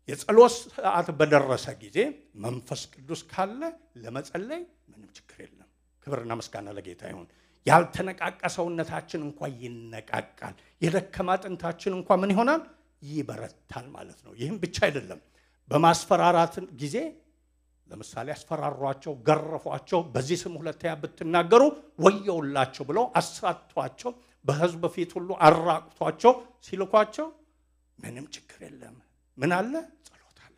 የጸሎት ሰዓት በደረሰ ጊዜ መንፈስ ቅዱስ ካለ ለመጸለይ ምንም ችግር የለም። ክብርና ምስጋና ለጌታ ይሁን። ያልተነቃቀ ሰውነታችን እንኳን ይነቃቃል። የደከማ አጥንታችን እንኳን ምን ይሆናል? ይበረታል ማለት ነው። ይህም ብቻ አይደለም። በማስፈራራት ጊዜ ለምሳሌ አስፈራሯቸው፣ ገረፏቸው፣ በዚህ ስም ሁለተኛ ብትናገሩ ወየውላቸው ብለው አሳቷቸው፣ በህዝብ ፊት ሁሉ አራቁቷቸው ሲልኳቸው ምንም ችግር የለም። ምን አለ? ጸሎት አለ።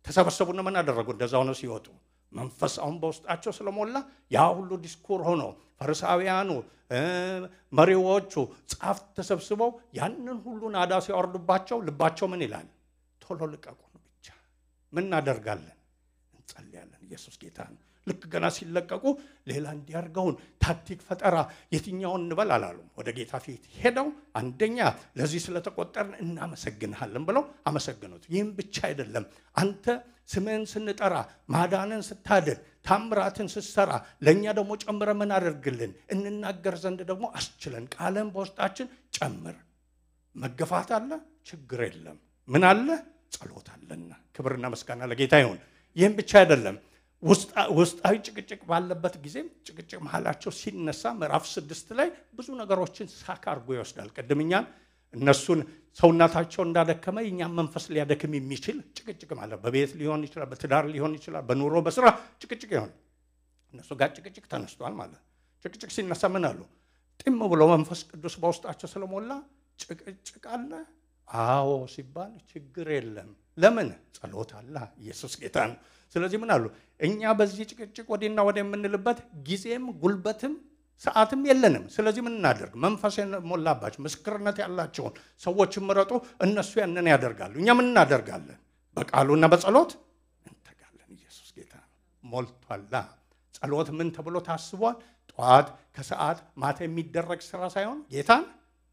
ተሰበሰቡና ምን አደረጉ? እንደዛው ነው ሲወጡ መንፈስ አሁን በውስጣቸው ስለሞላ ያ ሁሉ ዲስኩር ሆኖ ፈሪሳውያኑ፣ መሪዎቹ፣ ጻፍት ተሰብስበው ያንን ሁሉ ናዳ ሲያወርዱባቸው ልባቸው ምን ይላል? ቶሎ ልቀቁን ብቻ። ምን እናደርጋለን? እንጸልያለን። ኢየሱስ ጌታ ነው። ልክ ገና ሲለቀቁ ሌላ እንዲያርገውን ታክቲክ ፈጠራ የትኛውን እንበል አላሉም። ወደ ጌታ ፊት ሄደው አንደኛ ለዚህ ስለተቆጠርን እናመሰግንሃለን ብለው አመሰግኑት። ይህም ብቻ አይደለም። አንተ ስምህን ስንጠራ፣ ማዳንን ስታድን፣ ታምራትን ስትሰራ ለእኛ ደግሞ ጨምረ ምን አደርግልን? እንናገር ዘንድ ደግሞ አስችለን። ቃልን በውስጣችን ጨምር። መገፋት አለ፣ ችግር የለም። ምን አለ? ጸሎት አለና። ክብርና ምስጋና ለጌታ ይሁን። ይህም ብቻ አይደለም። ውስጣዊ ጭቅጭቅ ባለበት ጊዜ ጭቅጭቅ መሃላቸው ሲነሳ ምዕራፍ 6 ላይ ብዙ ነገሮችን ሳክ አድርጎ ይወስዳል። ቅድምኛን እነሱን ሰውነታቸው እንዳደከመ የኛን መንፈስ ሊያደክም የሚችል ጭቅጭቅ ማለት በቤት ሊሆን ይችላል፣ በትዳር ሊሆን ይችላል፣ በኑሮ በስራ ጭቅጭቅ ይሆን። እነሱ ጋር ጭቅጭቅ ተነስቷል ማለት። ጭቅጭቅ ሲነሳ ምን አሉ? ጢም ብሎ መንፈስ ቅዱስ በውስጣቸው ስለሞላ ጭቅጭቅ አለ? አዎ ሲባል ችግር የለም። ለምን? ጸሎት አለ። ኢየሱስ ጌታ ነው። ስለዚህ ምን አሉ? እኛ በዚህ ጭቅጭቅ ወዲና ወደ የምንልበት ጊዜም ጉልበትም ሰዓትም የለንም። ስለዚህ ምን እናደርግ? መንፈስ የሞላባቸው ምስክርነት ያላቸውን ሰዎች ምረጡ። እነሱ ያንን ያደርጋሉ። እኛ ምን እናደርጋለን? በቃሉና በጸሎት እንተጋለን። ኢየሱስ ጌታ ነው። ሞልቷላ። ጸሎት ምን ተብሎ ታስቧል? ጠዋት ከሰዓት ማታ የሚደረግ ስራ ሳይሆን ጌታን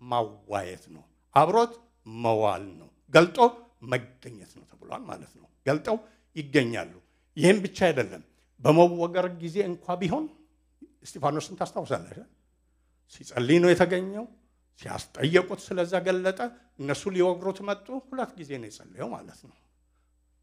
ማዋየት ነው። አብሮት መዋል ነው። ገልጦ መገኘት ነው ተብሏል ማለት ነው። ገልጠው ይገኛሉ። ይህም ብቻ አይደለም። በመወገር ጊዜ እንኳ ቢሆን እስጢፋኖስን ታስታውሳለህ? ሲጸልይ ነው የተገኘው። ሲያስጠየቁት ስለዛ ገለጠ። እነሱ ሊወግሩት መጡ። 2 ጊዜ ነው የጸለየው ማለት ነው።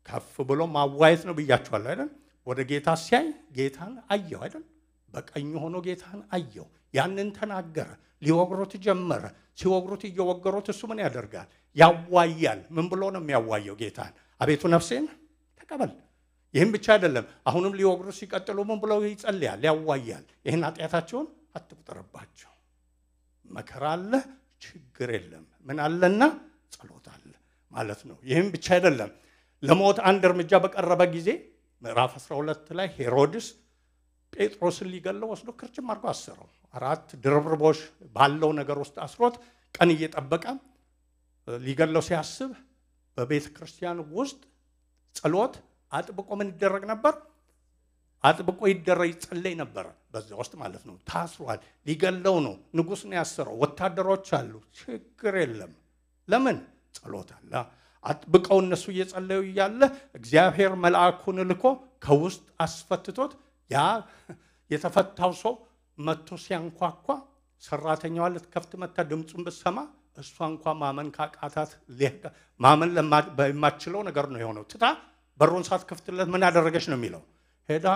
ከፍ ብሎ ማዋየት ነው ብያቸዋለሁ አይደል? ወደ ጌታ ሲያይ ጌታን አየው አይደል? በቀኙ ሆኖ ጌታን አየው። ያንን ተናገረ። ሊወግሩት ጀመረ። ሲወግሩት እየወገሩት እሱ ምን ያደርጋል? ያዋያል። ምን ብሎ ነው የሚያዋየው ጌታን? አቤቱ ነፍሴን ተቀበል። ይህም ብቻ አይደለም። አሁንም ሊወግሩት ሲቀጥሉ ምን ብሎ ይጸልያል? ያዋያል። ይህን ኃጢአታቸውን አትቁጠርባቸው። መከራ አለ፣ ችግር የለም። ምን አለና? ጸሎት አለ ማለት ነው። ይህም ብቻ አይደለም። ለሞት አንድ እርምጃ በቀረበ ጊዜ ምዕራፍ 12 ላይ ሄሮድስ ጴጥሮስን ሊገለው ወስዶ ክርችም አድርጎ አሰረው። 4 ድርብርቦሽ ባለው ነገር ውስጥ አስሮት ቀን እየጠበቀ ሊገለው ሲያስብ በቤተ ክርስቲያን ውስጥ ጸሎት አጥብቆ ምን ይደረግ ነበር? አጥብቆ ይጸለይ ነበር። በዛ ውስጥ ማለት ነው። ታስሯል። ሊገለው ነው። ንጉሥ ነው ያሰረው። ወታደሮች አሉ። ችግር የለም። ለምን? ጸሎት አለ። አጥብቀው እነሱ እየጸለዩ እያለ እግዚአብሔር መልአኩን ልኮ ከውስጥ አስፈትቶት ያ የተፈታው ሰው መጥቶ ሲያንኳኳ ሰራተኛዋ ልትከፍት መታ ድምፁን ብትሰማ እሷ እንኳ ማመን ካቃታት ማመን በማትችለው ነገር ነው የሆነው። ትታ በሩን ሳትከፍትለት ምን አደረገች ነው የሚለው? ሄዳ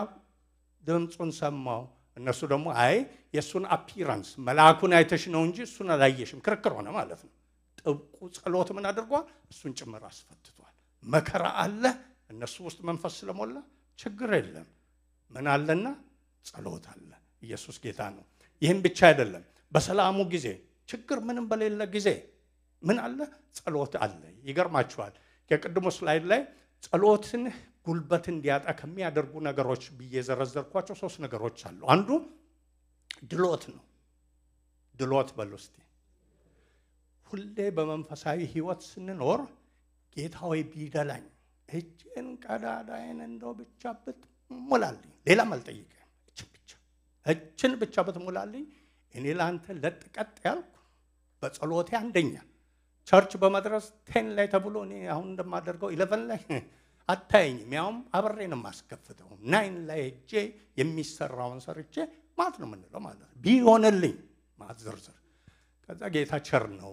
ድምፁን ሰማው። እነሱ ደግሞ አይ የእሱን አፒራንስ መልአኩን አይተሽ ነው እንጂ እሱን አላየሽም። ክርክር ሆነ ማለት ነው። ጥብቁ ጸሎት ምን አድርጓል? እሱን ጭምር አስፈትቷል። መከራ አለ። እነሱ ውስጥ መንፈስ ስለሞላ ችግር የለም። ምን አለና? ጸሎት አለ። ኢየሱስ ጌታ ነው። ይህም ብቻ አይደለም። በሰላሙ ጊዜ ችግር ምንም በሌለ ጊዜ ምን አለ? ጸሎት አለ። ይገርማችኋል። የቅድሙ ስላይድ ላይ ጸሎትን ጉልበት እንዲያጣ ከሚያደርጉ ነገሮች ብዬ ዘረዘርኳቸው 3 ነገሮች አሉ። አንዱ ድሎት ነው። ድሎት በሉ እስቲ። ሁሌ በመንፈሳዊ ህይወት ስንኖር ጌታ ሆይ ቢደላኝ እጄን ቀዳዳዬን እንደው ብቻ ብትሞላልኝ፣ ሌላም አልጠይቅም፣ እችን ብቻ ብትሞላልኝ እኔ ለአንተ ለጥቀጥ ያልኩ በጸሎቴ አንደኛ ቸርች በመድረስ 10 ላይ ተብሎ እኔ አሁን እንደማደርገው 11 ላይ አታየኝም። ያውም አብሬን የማስከፍተው 9 ላይ እጄ የሚሰራውን ሰርቼ ማለት ነው የምንለው ማለት ነው። ቢሆንልኝ ማዝርዝር ከዛ ጌታ ቸር ነው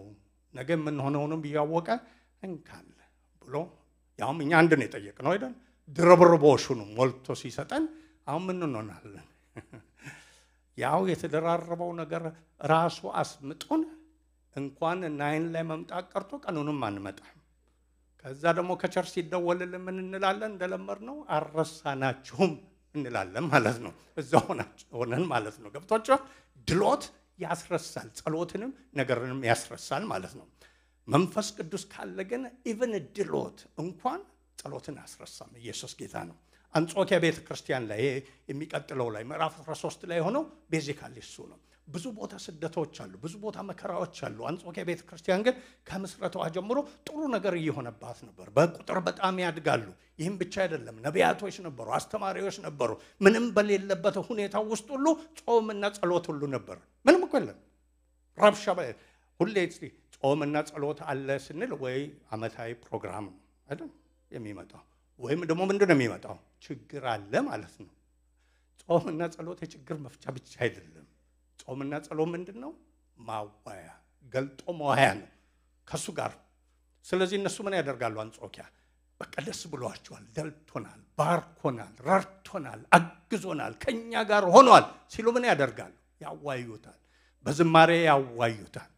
ነገ የምንሆነውንም ቢያወቀ እንካለ ብሎ ያውም እኛ አንድ ነው የጠየቅነው አይደል? ድርብርቦሹን ሞልቶ ሲሰጠን አሁን ምን እንሆናለን? ያው የተደራረበው ነገር ራሱ አስምጡን እንኳን 9 ላይ መምጣት ቀርቶ ቀኑንም አንመጣም። ከዛ ደግሞ ከቸርች ሲደወልልን ምን እንላለን? እንደለመድነው አረሳናችሁም እንላለን ማለት ነው። እዛው ሆነን ማለት ነው። ገብቷችኋል? ድሎት ያስረሳል። ጸሎትንም ነገርንም ያስረሳል ማለት ነው። መንፈስ ቅዱስ ካለ ግን ኢቭን ድሎት እንኳን ጸሎትን አስረሳም። ኢየሱስ ጌታ ነው። አንጾኪያ ቤተ ክርስቲያን ላይ የሚቀጥለው ላይ ምዕራፍ 13 ላይ ሆነው ቤዚካሊ እሱ ነው። ብዙ ቦታ ስደቶች አሉ፣ ብዙ ቦታ መከራዎች አሉ። አንጾኪያ ቤተ ክርስቲያን ግን ከምስረቷ ጀምሮ ጥሩ ነገር እየሆነባት ነበር። በቁጥር በጣም ያድጋሉ። ይህም ብቻ አይደለም፣ ነቢያቶች ነበሩ፣ አስተማሪዎች ነበሩ። ምንም በሌለበት ሁኔታ ውስጥ ሁሉ ጾምና ጸሎት ሁሉ ነበር። ምንም እኮ የለም ረብሻ። ሁሌ ጾምና ጸሎት አለ ስንል ወይ አመታዊ ፕሮግራም ነው አይደል የሚመጣው፣ ወይም ደግሞ ምንድን ነው የሚመጣው? ችግር አለ ማለት ነው። ጾምና ጸሎት የችግር መፍቻ ብቻ አይደለም። ጾምና ጸሎት ምንድን ነው? ማዋያ፣ ገልጦ መዋያ ነው ከሱ ጋር። ስለዚህ እነሱ ምን ያደርጋሉ? አንጾኪያ በቃ ደስ ብሏቸዋል፣ ደልቶናል፣ ባርኮናል፣ ረድቶናል፣ አግዞናል፣ ከኛ ጋር ሆኗል ሲሉ ምን ያደርጋሉ? ያዋዩታል። በዝማሬ ያዋዩታል፣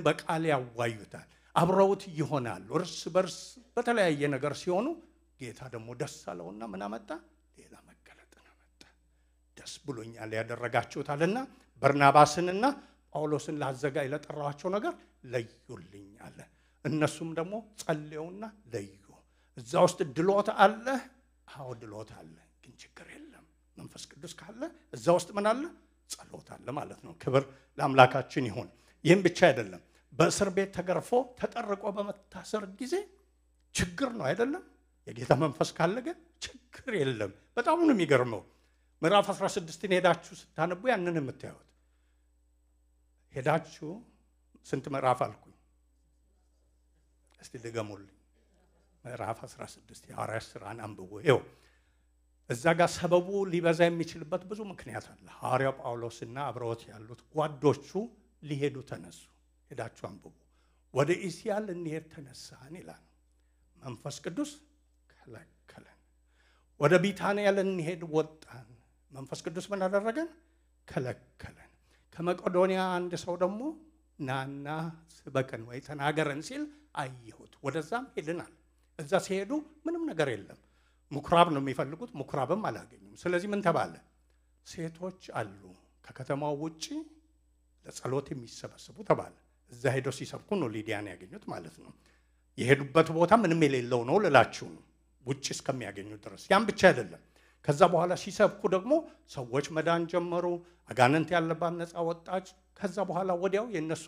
በቃል ያዋዩታል፣ አብረውት ይሆናሉ። እርስ በርስ በተለያየ ነገር ሲሆኑ ጌታ ደግሞ ደስ አለውና ምን አመጣ? ሌላ መገለጥን አመጣ። ደስ ብሎኛል ያደረጋችሁታልና በርናባስንና ጳውሎስን ላዘጋጅ ለጠራኋቸው ነገር ለዩልኝ አለ። እነሱም ደግሞ ጸልየውና ለዩ። እዛ ውስጥ ድሎት አለ። አዎ ድሎት አለ፣ ግን ችግር የለም። መንፈስ ቅዱስ ካለ እዛ ውስጥ ምን አለ? ጸሎት አለ ማለት ነው። ክብር ለአምላካችን ይሁን። ይህም ብቻ አይደለም። በእስር ቤት ተገርፎ ተጠርቆ በመታሰር ጊዜ ችግር ነው አይደለም? የጌታ መንፈስ ካለ ግን ችግር የለም። በጣም ነው የሚገርመው። ምዕራፍ 16ን ሄዳችሁ ስታነቡ ያንን የምታዩት። ሄዳችሁ ስንት ምዕራፍ አልኩኝ? እስቲ ድገሙልኝ። ምዕራፍ 16 የሐዋርያት ሥራን አንብቡ። ይኸው እዛ ጋር ሰበቡ ሊበዛ የሚችልበት ብዙ ምክንያት አለ። ሐዋርያው ጳውሎስና አብረውት ያሉት ጓዶቹ ሊሄዱ ተነሱ። ሄዳችሁ አንብቡ። ወደ እስያ ልንሄድ ተነሳን ይላል። መንፈስ ቅዱስ ከለከለን። ወደ ቢታንያ ልንሄድ ወጣን። መንፈስ ቅዱስ ምን አደረገን? ከለከለን። ከመቄዶንያ አንድ ሰው ደግሞ ናና ስበከን ወይ ተናገረን ሲል አየሁት። ወደዛም ሄድናል። እዛ ሲሄዱ ምንም ነገር የለም። ምኩራብ ነው የሚፈልጉት፣ ምኩራብም አላገኙም። ስለዚህ ምን ተባለ? ሴቶች አሉ ከከተማው ውጪ ለጸሎት የሚሰበሰቡ ተባለ። እዛ ሄደው ሲሰብኩ ነው ሊዲያን ያገኙት ማለት ነው። የሄዱበት ቦታ ምንም የሌለው ነው ልላችሁ ነው፣ ውጪ እስከሚያገኙ ድረስ። ያን ብቻ አይደለም። ከዛ በኋላ ሲሰብኩ ደግሞ ሰዎች መዳን ጀመሩ። አጋንንት ያለባት ነፃ ወጣች። ከዛ በኋላ ወዲያው የነሱ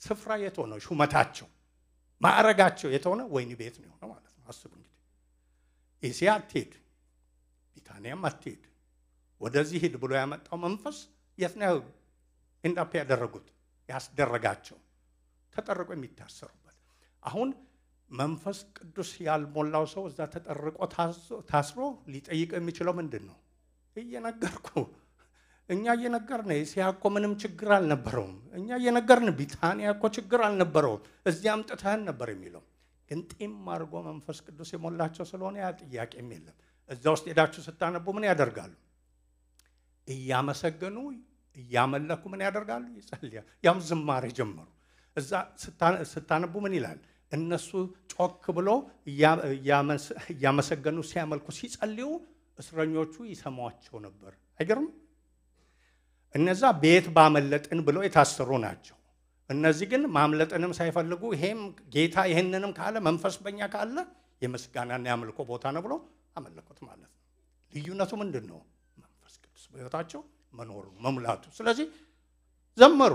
ስፍራ የት ሆነ? ሹመታቸው ማዕረጋቸው የት ሆነ? ወይኒ ቤት ነው የሆነው ማለት ነው። አስቡ እንግዲህ እስያ አትሄድ፣ ቢታንያም አትሄድ፣ ወደዚህ ሂድ ብሎ ያመጣው መንፈስ የት ነው ኢንዳፕ ያደረጉት? ያስደረጋቸው ተጠርቆ የሚታሰሩበት። አሁን መንፈስ ቅዱስ ያልሞላው ሰው እዛ ተጠርቆ ታስሮ ሊጠይቀው የሚችለው ምንድን ነው? እየነገርኩ እኛ እየነገርን እስያ እኮ ምንም ችግር አልነበረውም። እኛ እየነገርን ቢታንያ እኮ ችግር አልነበረውም፣ እዚያ አምጥተህን ነበር የሚለው። ግን ጢም አድርጎ መንፈስ ቅዱስ የሞላቸው ስለሆነ ያ ጥያቄም የለም። እዛ ውስጥ ሄዳችሁ ስታነቡ ምን ያደርጋሉ? እያመሰገኑ እያመለኩ ምን ያደርጋሉ? ይጸልያሉ። ያም ዝማሬ ጀመሩ። እዛ ስታነቡ ምን ይላል? እነሱ ጮክ ብሎ እያመሰገኑ ሲያመልኩ ሲጸልዩ እስረኞቹ ይሰሟቸው ነበር። አይገርም? እነዛ ቤት ባመለጥን ብለው የታሰሩ ናቸው። እነዚህ ግን ማምለጥንም ሳይፈልጉ ይሄም ጌታ ይሄንንም ካለ መንፈስ በእኛ ካለ የምስጋናና የአምልኮ ቦታ ነው ብሎ አመለኩት ማለት ነው። ልዩነቱ ምንድን ነው? መንፈስ ቅዱስ በሕይወታቸው መኖሩ መሙላቱ። ስለዚህ ዘመሩ፣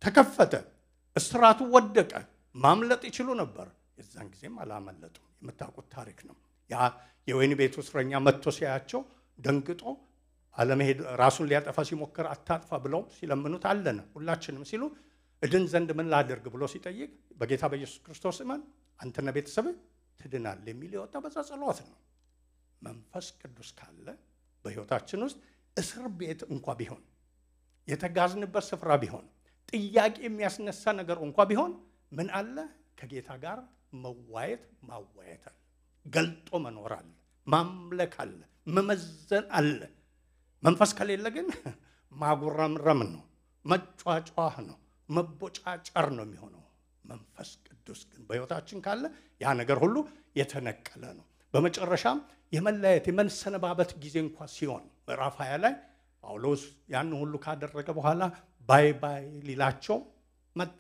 ተከፈተ፣ እስራቱ ወደቀ። ማምለጥ ይችሉ ነበር። የዛን ጊዜም አላመለጡም። የምታውቁት ታሪክ ነው። ያ የወይን ቤቱ እስረኛ መጥቶ ሲያያቸው ደንግጦ አለመሄድ ራሱን ሊያጠፋ ሲሞክር አታጥፋ ብለው ሲለምኑት አለን ሁላችንም ሲሉ እድን ዘንድ ምን ላደርግ ብሎ ሲጠይቅ በጌታ በኢየሱስ ክርስቶስ እመን አንተና ቤተሰብህ ትድናል የሚል የወጣ በዛ ጸሎት ነው። መንፈስ ቅዱስ ካለ በሕይወታችን ውስጥ እስር ቤት እንኳ ቢሆን የተጋዝንበት ስፍራ ቢሆን ጥያቄ የሚያስነሳ ነገር እንኳ ቢሆን ምን አለ? ከጌታ ጋር መዋየት ማዋየት አለ፣ ገልጦ መኖር አለ፣ ማምለክ አለ፣ መመዘን አለ። መንፈስ ከሌለ ግን ማጉረምረም ነው፣ መጫጫህ ነው፣ መቦጫጨር ነው የሚሆነው። መንፈስ ቅዱስ ግን በሕይወታችን ካለ ያ ነገር ሁሉ የተነቀለ ነው። በመጨረሻም የመለየት የመሰነባበት ጊዜ እንኳ ሲሆን ምዕራፍ 20 ላይ ጳውሎስ ያን ሁሉ ካደረገ በኋላ ባይ ባይ ሊላቸው መጣ።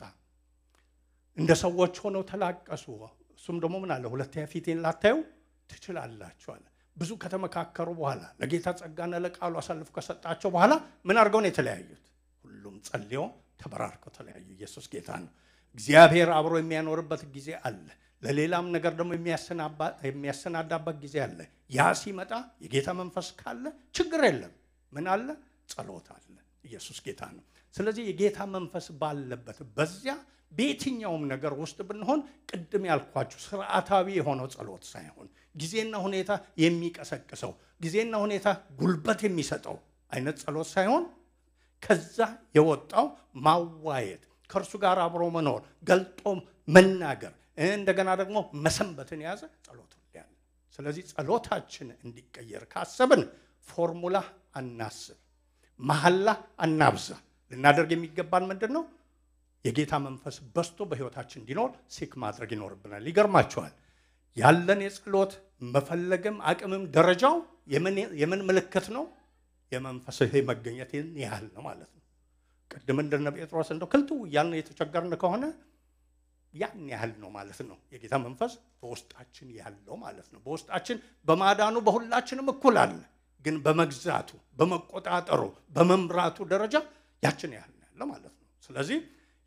እንደ ሰዎች ሆነው ተላቀሱ። እሱም ደግሞ ምን አለ? ሁለተኛ ፊቴን ላታዩ ትችላላችሁ አለ። ብዙ ከተመካከሩ በኋላ ለጌታ ጸጋና ለቃሉ አሳልፎ ከሰጣቸው በኋላ ምን አድርገው ነው የተለያዩት? ሁሉም ጸልዮ ተበራርከው ተለያዩ። ኢየሱስ ጌታ ነው። እግዚአብሔር አብሮ የሚያኖርበት ጊዜ አለ። ለሌላም ነገር ደግሞ የሚያሰናዳበት ጊዜ አለ። ያ ሲመጣ የጌታ መንፈስ ካለ ችግር የለም። ምን አለ? ጸሎት አለ። ኢየሱስ ጌታ ነው። ስለዚህ የጌታ መንፈስ ባለበት በዚያ በየትኛውም ነገር ውስጥ ብንሆን ቅድም ያልኳችሁ ስርዓታዊ የሆነው ጸሎት ሳይሆን ጊዜና ሁኔታ የሚቀሰቅሰው ጊዜና ሁኔታ ጉልበት የሚሰጠው አይነት ጸሎት ሳይሆን ከዛ የወጣው ማዋየት፣ ከእርሱ ጋር አብሮ መኖር፣ ገልጦ መናገር፣ እንደገና ደግሞ መሰንበትን የያዘ ጸሎት ያለ። ስለዚህ ጸሎታችን እንዲቀየር ካሰብን ፎርሙላ አናስብ፣ መሐላ አናብዛ። ልናደርግ የሚገባን ምንድን ነው? የጌታ መንፈስ በስቶ በሕይወታችን እንዲኖር ሲክ ማድረግ ይኖርብናል። ይገርማችኋል፣ ያለን የጸሎት መፈለግም አቅምም ደረጃው የምን ምልክት ነው? የመንፈስ መገኘትን ያህል ነው ማለት ነው። ቅድም እንደነ ጴጥሮስ እንደው ክልቱ እያልን የተቸገርን ከሆነ ያን ያህል ነው ማለት ነው። የጌታ መንፈስ በውስጣችን ያለው ማለት ነው። በውስጣችን በማዳኑ በሁላችንም እኩል አለ። ግን በመግዛቱ በመቆጣጠሩ በመምራቱ ደረጃ ያችን ያህል ያለ ማለት ነው። ስለዚህ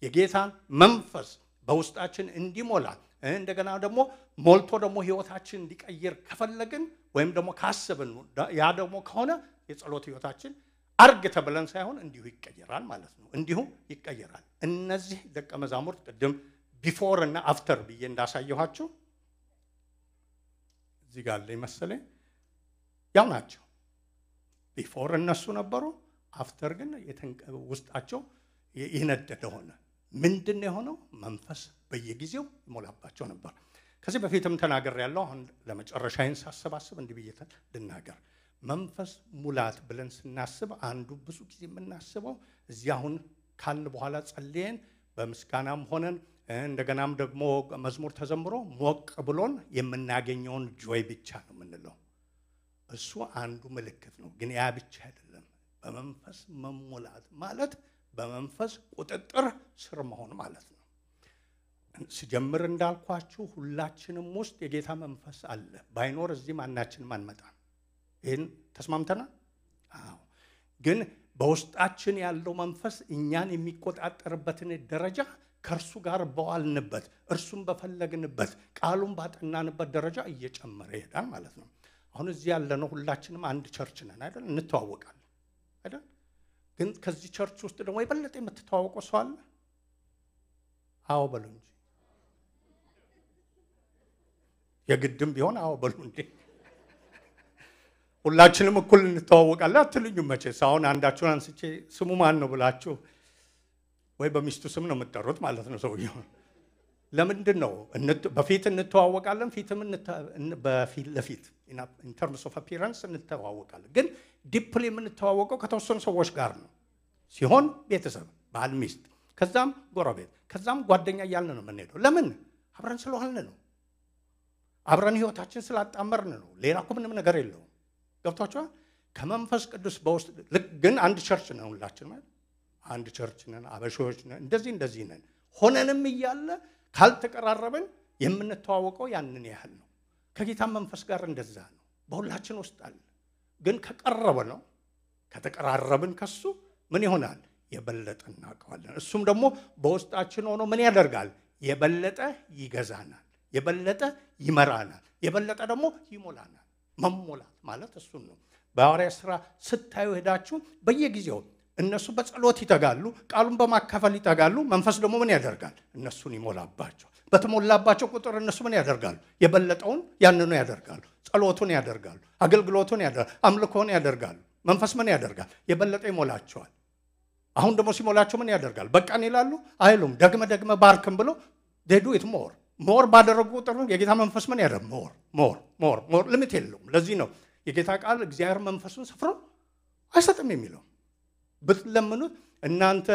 የጌታን መንፈስ በውስጣችን እንዲሞላ እንደገና ደግሞ ሞልቶ ደግሞ ህይወታችን እንዲቀይር ከፈለግን ወይም ደግሞ ካሰብን ያ ደግሞ ከሆነ የጸሎት ህይወታችን አርግ ተብለን ሳይሆን እንዲሁ ይቀየራል ማለት ነው። እንዲሁ ይቀየራል። እነዚህ ደቀ መዛሙርት ቅድም ቢፎር እና አፍተር ብዬ እንዳሳየኋችሁ እዚህ ጋር ላይ መሰለኝ ያው ናቸው። ቢፎር እነሱ ነበሩ፣ አፍተር ግን ውስጣቸው ይነደደ ሆነ። ምንድነው የሆነው? መንፈስ በየጊዜው ይሞላባቸው ነበር። ከዚህ በፊትም ተናገር ያለው አሁን ለመጨረሻዬን ሳሰባስብ እንዲህ ብዬ ልናገር። መንፈስ ሙላት ብለን ስናስብ አንዱ ብዙ ጊዜ የምናስበው እዚህ አሁን ካልን በኋላ ጸልየን በምስጋናም ሆነን እንደገናም ደግሞ መዝሙር ተዘምሮ ሞቅ ብሎን የምናገኘውን ጆይ ብቻ ነው የምንለው። እሱ አንዱ ምልክት ነው። ግን ያ ብቻ አይደለም። በመንፈስ መሞላት ማለት በመንፈስ ቁጥጥር ስር መሆን ማለት ነው። ሲጀምር እንዳልኳችሁ ሁላችንም ውስጥ የጌታ መንፈስ አለ። ባይኖር እዚህ ማናችንም አንመጣም። ይሄን ተስማምተናል? አዎ። ግን በውስጣችን ያለው መንፈስ እኛን የሚቆጣጠርበትን ደረጃ ከእርሱ ጋር በዋልንበት እርሱን በፈለግንበት ቃሉን ባጠናንበት ደረጃ እየጨመረ ይሄዳል ማለት ነው። አሁን እዚህ ያለነው ሁላችንም አንድ ቸርች ነን አይደል? እንተዋወቃለን አይደል? ግን ከዚህ ቸርች ውስጥ ደግሞ የበለጠ የምትተዋወቁ ሰው አለ? አዎ በሉ እንጂ። የግድም ቢሆን አዎ በሉ እንጂ። ሁላችንም እኩል እንተዋወቃለን አትሉኝም መቼስ። አሁን አንዳችሁን አንስቼ ስሙ ማን ነው ብላችሁ ወይ በሚስቱ ስም ነው የምትጠሩት ማለት ነው ሰውየው። ለምንድን ነው? በፊት እንተዋወቃለን፣ ፊትም በፊት ለፊት in terms of appearance እንተዋወቃለን። ግን ዲፕሊ የምንተዋወቀው ከተወሰኑ ሰዎች ጋር ነው። ሲሆን ቤተሰብ፣ ባል፣ ሚስት፣ ከዛም ጎረቤት፣ ከዛም ጓደኛ እያልን ነው የምንሄደው። ለምን? አብረን ስለሆንን ነው። አብረን ህይወታችን ስላጣመርን ነው። ሌላ እኮ ምንም ነገር የለውም። ገብቷችኋል? ከመንፈስ ቅዱስ በውስጥ ግን አንድ ቸርች ነው ሁላችን ማለት አንድ ቸርች ነን፣ አበሾች ነን፣ እንደዚህ ነን። ሆነንም እያለ ካልተቀራረብን የምንተዋወቀው ያንን ያህል ነው። ከጌታ መንፈስ ጋር እንደዛ ነው። በሁላችን ውስጥ አለ። ግን ከቀረበ ነው ከተቀራረብን ከሱ ምን ይሆናል? የበለጠ እናውቀዋለን። እሱም ደግሞ በውስጣችን ሆኖ ምን ያደርጋል? የበለጠ ይገዛናል፣ የበለጠ ይመራናል፣ የበለጠ ደግሞ ይሞላናል። መሞላት ማለት እሱን ነው። በሐዋርያት ሥራ ስታዩ ሄዳችሁ በየጊዜው እነሱ በጸሎት ይተጋሉ፣ ቃሉን በማካፈል ይተጋሉ። መንፈስ ደግሞ ምን ያደርጋል? እነሱን ይሞላባቸው። በተሞላባቸው ቁጥር እነሱ ምን ያደርጋሉ? የበለጠውን ያንኑ ያደርጋሉ። ጸሎቱን ያደርጋሉ፣ አገልግሎቱን ያደርጋሉ፣ አምልኮን ያደርጋሉ። መንፈስ ምን ያደርጋል? የበለጠ ይሞላቸዋል። አሁን ደግሞ ሲሞላቸው ምን ያደርጋል? በቃን ይላሉ አይሉም። ደግመ ባርክም ብሎ ዴዱ ኢት ሞር ባደረጉ ቁጥር የጌታ መንፈስ ምን ያደርጋል? ሞር ሊሚት የለውም። ለዚህ ነው የጌታ ቃል እግዚአብሔር መንፈሱን ስፍሮ አይሰጥም የሚለው። ብትለምኑት እናንተ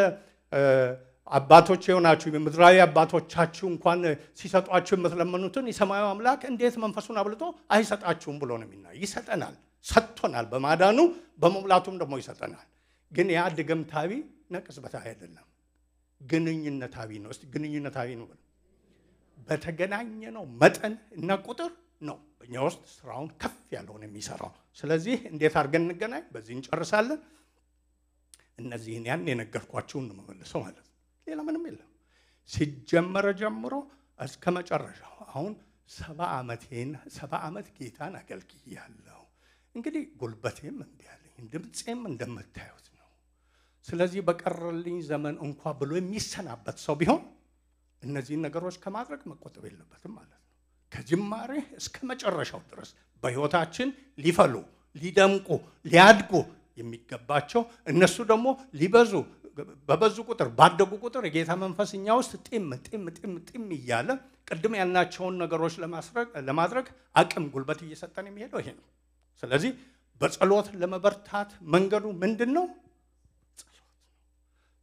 አባቶች የሆናችሁ የምድራዊ አባቶቻችሁ እንኳን ሲሰጧችሁ የምትለምኑትን የሰማዩ አምላክ እንዴት መንፈሱን አብልጦ አይሰጣችሁም ብሎ ነው የሚናገር። ይሰጠናል፣ ሰጥቶናል። በማዳኑ በመሙላቱም ደግሞ ይሰጠናል። ግን ያ ድግምታዊ ነቅጽበታዊ አይደለም፣ ግንኙነታዊ ነው። እስቲ ግንኙነታዊ ነው በተገናኘነው መጠን እና ቁጥር ነው በእኛ ውስጥ ስራውን ከፍ ያለውን የሚሰራው። ስለዚህ እንዴት አድርገን እንገናኝ? በዚህ እንጨርሳለን። እነዚህን ያን የነገርኳችሁን ነው የምመልሰው ማለት ነው። ሌላ ምንም የለም። ሲጀመር ጀምሮ እስከ መጨረሻው አሁን 70 ዓመት ጌታን አገልግያለሁ። እንግዲህ ጉልበቴም እምቢ አለኝ፣ ድምፄም እንደምታዩት ነው። ስለዚህ በቀረልኝ ዘመን እንኳ ብሎ የሚሰናበት ሰው ቢሆን እነዚህን ነገሮች ከማድረግ መቆጠብ የለበትም ማለት ነው። ከጅማሬ እስከ መጨረሻው ድረስ በህይወታችን ሊፈሉ፣ ሊደምቁ፣ ሊያድጉ የሚገባቸው እነሱ ደግሞ ሊበዙ በበዙ ቁጥር ባደጉ ቁጥር የጌታ መንፈስ እኛ ውስጥ ጢም እያለ ቅድም ያልናቸውን ነገሮች ለማድረግ አቅም ጉልበት እየሰጠን የሚሄደው ይሄ ነው። ስለዚህ በጸሎት ለመበርታት መንገዱ ምንድነው? ጸሎት።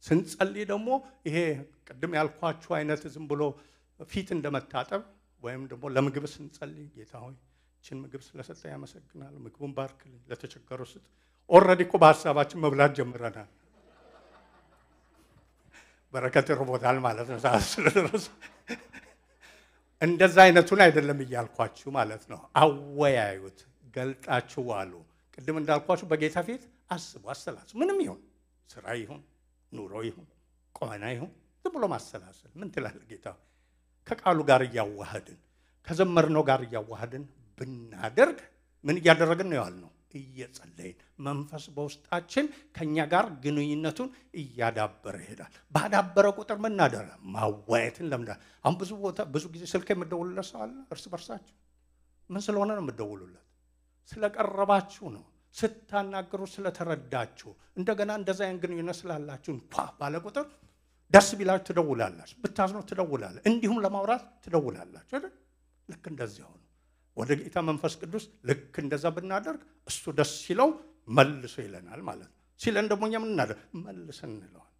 ስንጸልይ ደግሞ ይሄ ቅድም ያልኳችሁ አይነት ዝም ብሎ ፊት እንደመታጠብ ወይም ደግሞ ለምግብ ስንጸልይ ጌታ ሆይ እችን ምግብ ስለሰጠ ያመሰግናል፣ ምግቡን ባርክልኝ፣ ለተቸገሩ ስጥ፣ ኦልሬዲ እኮ በሐሳባችን መብላት ጀምረናል። በረከት ርቦታል ማለት ነው ሰዓት ስለደረሰ። እንደዛ አይነቱን አይደለም እያልኳችሁ ማለት ነው። አወያዩት፣ ገልጣችሁ ዋሉ። ቅድም እንዳልኳችሁ በጌታ ፊት አስቡ፣ አሰላስሉ። ምንም ይሁን ስራ ይሁን ኑሮ ይሁን ቆመና ይሁን ዝም ብሎ ማሰላሰል። ምን ትላለህ ጌታ? ከቃሉ ጋር እያዋሃድን ከዘመርነው ጋር እያዋሃድን ብናደርግ ምን እያደረግን ነው ያልነው? እየጸለይን መንፈስ በውስጣችን ከኛ ጋር ግንኙነቱን እያዳበረ ይሄዳል። ባዳበረ ቁጥር ምን እናደርግ? ማዋየትን ለምዳል። አሁን ብዙ ጊዜ ስልክ የምትደውሉለት ሰው አለ። እርስ በርሳችሁ ምን ስለሆነ ነው የምትደውሉለት? ስለቀረባችሁ ነው። ስታናገሩ ስለተረዳችሁ፣ እንደገና እንደዛ አይነት ግንኙነት ስላላችሁ እንኳ ባለ ቁጥር ደስ ቢላችሁ ትደውላላችሁ፣ ብታዝኑ ትደውላላችሁ፣ እንዲሁም ለማውራት ትደውላላችሁ አይደል? ልክ እንደዚህ ሆነ። ወደ ጌታ መንፈስ ቅዱስ ልክ እንደዛ ብናደርግ እሱ ደስ ሲለው መልሶ ይለናል ማለት ነው። ሲለን ደግሞ እኛ ምን እናደርግ? መልሰን እንለዋል።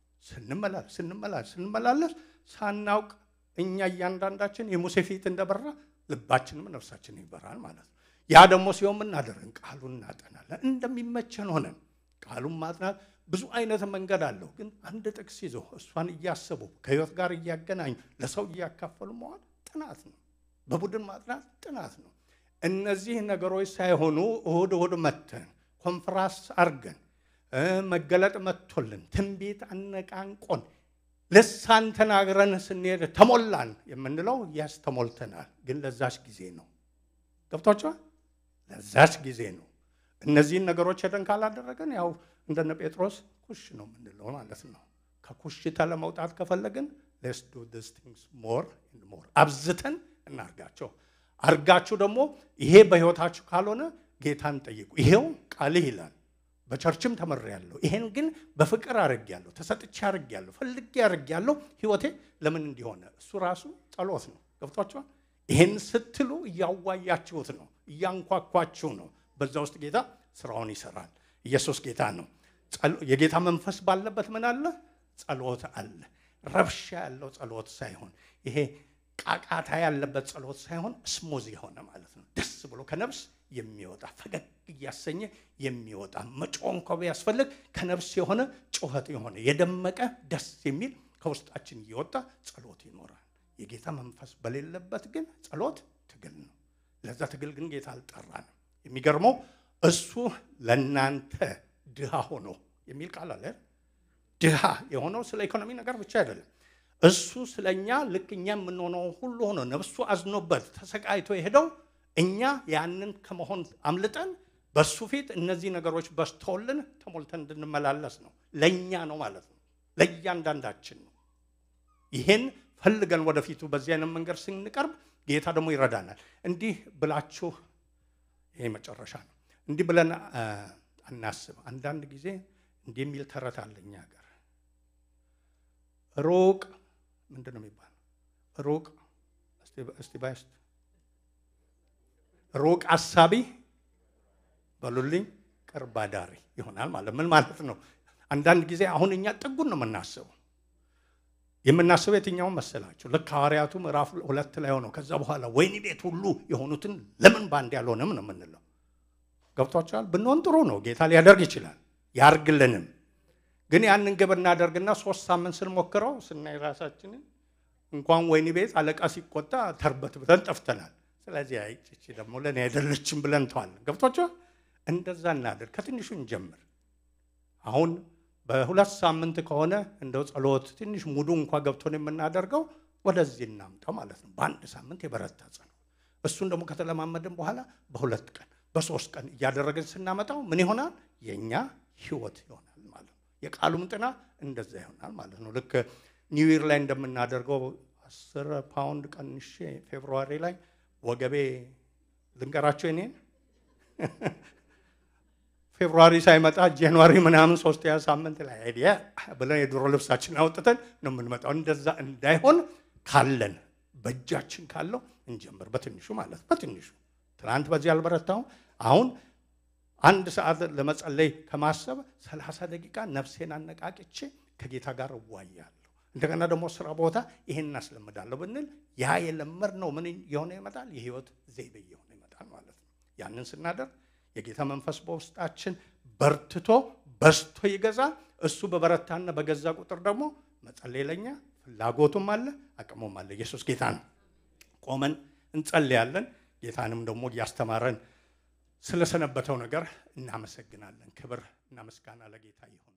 ስንመላለስ ሳናውቅ እኛ እያንዳንዳችን የሙሴ ፊት እንደበራ ልባችንም ነፍሳችን ይበራል ማለት ነው። ያ ደግሞ ሲሆን ምን እናደርግ? ቃሉን እናጠናለን። እንደሚመቸን ሆነን ቃሉን ማጥናት ብዙ አይነት መንገድ አለው። ግን አንድ ጥቅስ ይዞ እሷን እያሰቡ ከህይወት ጋር እያገናኙ ለሰው እያካፈሉ መዋል ጥናት ነው። በቡድን ማጥናት ጥናት ነው። እነዚህ ነገሮች ሳይሆኑ እሁድ መተን ኮንፍራንስ አርገን መገለጥ መጥቶልን ትንቢት አነቃንቆን ልሳን ተናግረን ስንሄድ ተሞላን የምንለው ያስ ተሞልተናል። ግን ለዛች ጊዜ ነው። ገብቷችኋል? ለዛች ጊዜ ነው። እነዚህን ነገሮች ሄደን ካላደረገን ያው እንደነ ጴጥሮስ ኩሽ ነው የምንለው ማለት ነው። ከኩሽታ ለመውጣት ከፈለግን let's do these things more and more አብዝተን እናርጋቸው። አርጋችሁ ደግሞ ይሄ በህይወታችሁ ካልሆነ ጌታን ጠይቁ። ይሄው ቃልህ ይላል በቸርችም ተመሪያለሁ፣ ይሄን ግን በፍቅር አርጋለሁ፣ ተሰጥቼ አርጋለሁ፣ ፈልጌ አርጋለሁ፣ ህይወቴ ለምን እንዲሆነ እሱ ራሱ ጸሎት ነው። ገብቷችኋል? ይሄን ስትሉ እያዋያችሁት ነው፣ እያንኳኳችሁ ነው። በዛ ውስጥ ጌታ ስራውን ይሰራል። ኢየሱስ ጌታ ነው። የጌታ መንፈስ ባለበት ምን አለ? ጸሎት አለ። ረብሻ ያለው ጸሎት ሳይሆን ይሄ ቃቃታ ያለበት ጸሎት ሳይሆን ስሙዝ የሆነ ማለት ነው። ደስ ብሎ ከነፍስ የሚወጣ ፈገግ እያሰኘ የሚወጣ መጮን እንኳ ቢያስፈልግ ከነፍስ የሆነ ጩኸት የሆነ የደመቀ ደስ የሚል ከውስጣችን እየወጣ ጸሎት ይኖራል። የጌታ መንፈስ በሌለበት ግን ጸሎት ትግል ነው። ለዛ ትግል ግን ጌታ አልጠራንም። የሚገርመው እሱ ለናንተ ድሃ ሆኖ የሚል ቃል አለ። ድሃ የሆነው ስለ ኢኮኖሚ ነገር ብቻ አይደለም። እሱ ስለኛ ልክ እኛ የምንሆነው ሁሉ ሆኖ ነፍሱ አዝኖበት ተሰቃይቶ የሄደው እኛ ያንን ከመሆን አምልጠን በሱ ፊት እነዚህ ነገሮች በስተውልን ተሞልተን እንድንመላለስ ነው። ለኛ ነው ማለት ነው። ለእያንዳንዳችን ነው። ይሄን ፈልገን ወደፊቱ በዚህ አይነት መንገድ ስንቀርብ ጌታ ደግሞ ይረዳናል። እንዲህ ብላችሁ ይሄ መጨረሻ ነው። እንዲህ ብለን አናስብ። አንዳንድ ጊዜ እንዲህ የሚል ተረት አለኛ ሀገር ሩቅ ምንድነው የሚባለው? ሩቅ እስቲ ባይስት ሩቅ አሳቢ በሉልኝ ቅርብ አዳሪ ይሆናል ማለት ምን ማለት ነው? አንዳንድ ጊዜ አሁን እኛ ጥጉን ነው የምናስበው የትኛውን መሰላችሁ? ልክ ሐዋርያቱ ምዕራፍ 2 ላይ ሆነው ከዛ በኋላ ወይኒ ቤት ሁሉ የሆኑትን ለምን ባንድ ያልሆነም ነው የምንለው። ገብቷችኋል? ብንሆን ጥሩ ነው። ጌታ ሊያደርግ ይችላል፣ ያርግልንም። ግን ያንን ግብ እናደርግና 3 ሳምንት ስንሞክረው ስናይ ራሳችንን እንኳን ወይኒ ቤት አለቃ ሲቆጣ ተርበትብተን ጠፍተናል። ስለዚህ አይቺ ደግሞ ለኔ አይደለችም ብለን ተዋለን። ገብቷችኋል? እንደዛ እናደርግ። ከትንሹ እንጀምር። አሁን በ2 ሳምንት ከሆነ እንደው ጸሎት ትንሽ ሙዱ እንኳን ገብቶን የምናደርገው ወደዚህ እናምጣው ማለት ነው። በአንድ ሳምንት የበረታ ጸሎት። እሱን ደግሞ ከተለማመድን በኋላ በ2 ቀን በ3 ቀን እያደረግን ስናመጣው ምን ይሆናል? የኛ ህይወት ይሆናል ማለት ነው። የቃሉም ጥና እንደዛ ይሆናል ማለት ነው። ልክ ኒው ይር ላይ እንደምናደርገው 10 ፓውንድ ቀንሼ ፌብሩዋሪ ላይ ወገቤ ልንገራቸው እኔን ፌብሩዋሪ ሳይመጣ ጃንዋሪ ምናምን 3ኛ ሳምንት ላይ አይዲያ ብለን የድሮ ልብሳችን አውጥተን ነው የምንመጣው። እንደዛ እንዳይሆን ካለን በእጃችን ካለው እንጀምር። በትንሹ ማለት በትንሹ ትናንት በዚህ አልበረታው። አሁን 1 ሰዓት ለመጸለይ ከማሰብ 30 ደቂቃ ነፍሴን አነቃቅቼ ከጌታ ጋር እዋያለሁ። እንደገና ደግሞ ስራ ቦታ ይሄን እናስለምዳለሁ ብንል ያ የለመድነው ምን የሆነ ይመጣል? የህይወት ዘይቤ የሆነ ይመጣል ማለት ነው። ያንን ስናደርግ የጌታ መንፈስ በውስጣችን በርትቶ በስቶ ይገዛ። እሱ በበረታና በገዛ ቁጥር ደግሞ መጸለይ ለኛ ፍላጎቱም አለ አቅሙም አለ። ኢየሱስ ጌታ ነው። ቆመን እንጸልያለን። ጌታንም ደግሞ እያስተማረን ስለሰነበተው ነገር እናመሰግናለን። ክብር እና ምስጋና ለጌታ ይሁን።